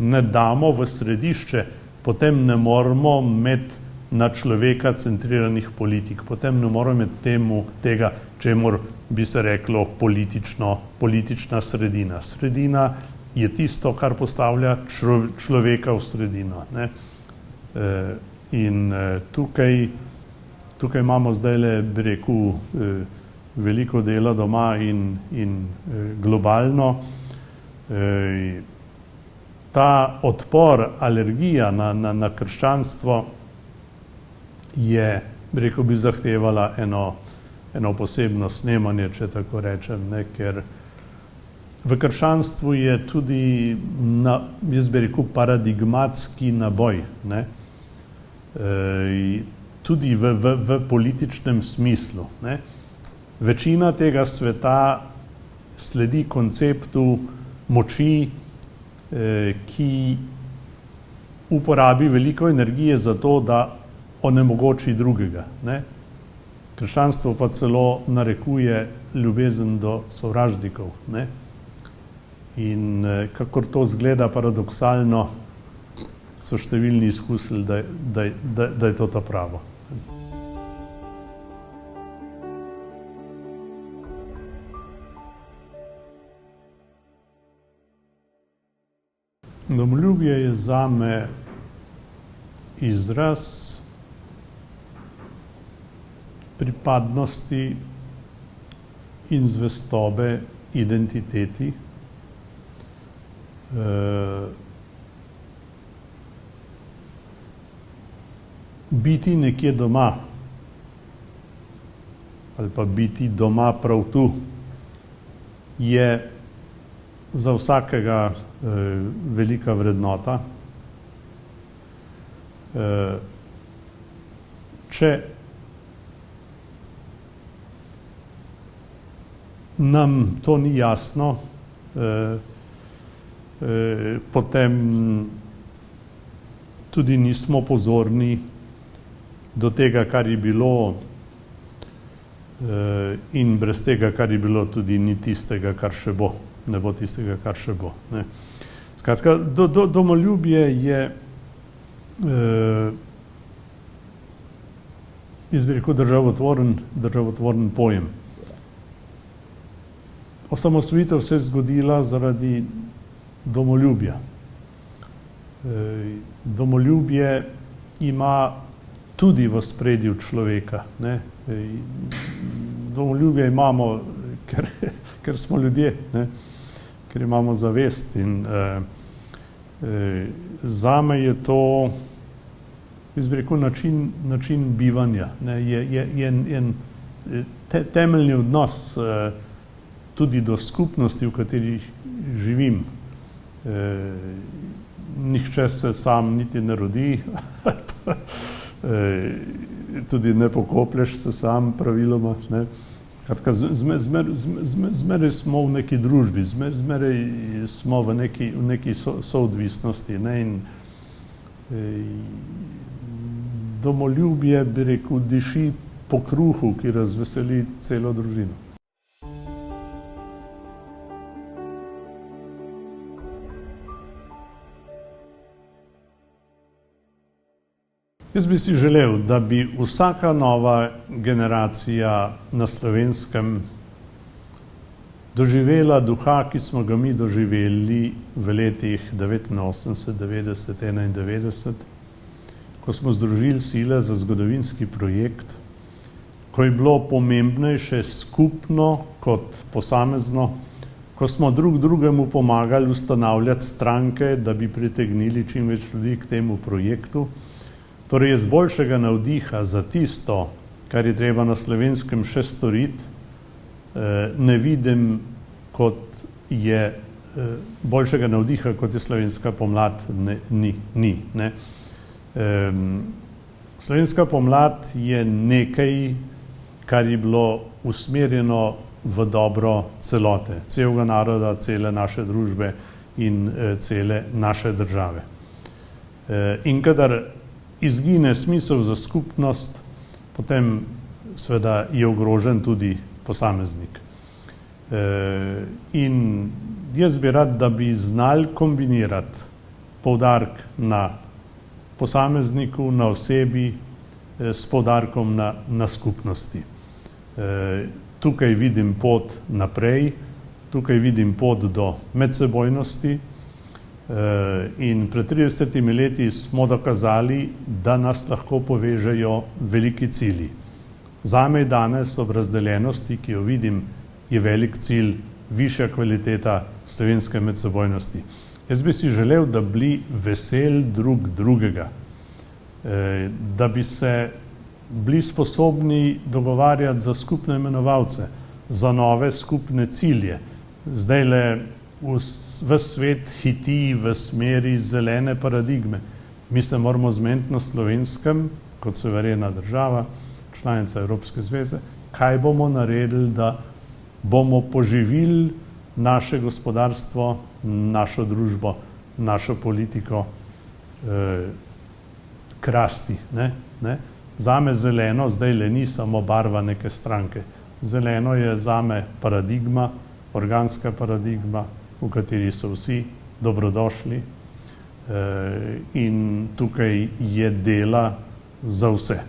ne damo v središče, potem ne moramo imeti na človeka centriranih politik, potem ne moramo imeti tega, čemur bi se reklo politična sredina. Sredina je tisto, kar postavlja človeka v sredino. Ne. In tukaj imamo zdajle, bi rekel, veliko dela doma in globalno. Ta odpor, alergija na krščanstvo je, bi rekel, bi zahtevala eno posebno snemanje, če tako rečem, ne, ker v krščanstvu je tudi, jaz bi rekel, paradigmatski naboj, ne, tudi v političnem smislu. Ne. Večina tega sveta sledi konceptu moči, ki uporabi veliko energije za to, da onemogoči drugega. Ne. Krščanstvo pa celo narekuje ljubezen do sovražnikov. Ne. In kakor to zgleda paradoksalno, so številni izkusili, da je to ta pravo. Domoljubje je zame izraz pripadnosti in zvestobe identiteti, biti nekje doma ali pa biti doma prav tu je za vsakega velika vrednota. Če nam to ni jasno, potem tudi nismo pozorni do tega, kar je bilo, in brez tega, kar je bilo, tudi ni tistega, kar še bo. Ne bo tistega, kar še bo. Ne. Skratka, domoljubje je, jaz bi rekel, državotvoren pojem. Osamosvojitev se je zgodila zaradi domoljubja. Domoljubje ima tudi v ospredju človeka. Ne. Domoljubje imamo, ker smo ljudje, ne. Ker imamo zavest in zame je to, jaz bi rekel, način bivanja. Ne. Je en temeljni odnos tudi do skupnosti, v kateri živim. Nihče se sam niti ne rodi, tudi ne pokoplješ se sam praviloma. Ne. Zmeraj smo v neki družbi, zmeraj smo v neki soodvisnosti. Ne, in domoljubje, bi rekel, diši po kruhu, ki razveseli celo družino. Jaz bi si želel, da bi vsaka nova generacija na Slovenskem doživela duha, ki smo ga mi doživeli v letih 89, 90, 91, ko smo združili sile za zgodovinski projekt, ko je bilo pomembnejše skupno kot posamezno, ko smo drug drugemu pomagali ustanavljati stranke, da bi pritegnili čim več ljudi k temu projektu. Torej, jaz boljšega navdiha za tisto, kar je treba na Slovenskem še storiti, ne vidim, kot je boljšega navdiha, kot je slovenska pomlad, ni. Ne. Slovenska pomlad je nekaj, kar je bilo usmerjeno v dobro celote, celega naroda, cele naše družbe in cele naše države. In kadar izgine smisel za skupnost, potem seveda je ogrožen tudi posameznik. In jaz bi rad, da bi znali kombinirati poudarek na posamezniku, na osebi, s poudarkom na skupnosti. Tukaj vidim pot naprej, tukaj vidim pot do medsebojnosti in pred 30 leti smo dokazali, da nas lahko povežejo veliki cilji. Zame je danes ob razdeljenosti, ki jo vidim, je velik cilj višja kvaliteta slovenske medsebojnosti. Jaz bi si želel, da bili vesel drug drugega, da bi se bili sposobni dogovarjati za skupne imenovalce, za nove skupne cilje. Zdajle v svet hiti v smeri zelene paradigme. Mi se moramo zmeniti na Slovenskem, kot suverena država, članica Evropske zveze, kaj bomo naredili, da bomo poživili naše gospodarstvo, našo družbo, našo politiko k rasti. Zame zeleno zdajle ni samo barva neke stranke. Zeleno je zame paradigma, organska paradigma, v kateri so vsi dobrodošli in tukaj je dela za vse.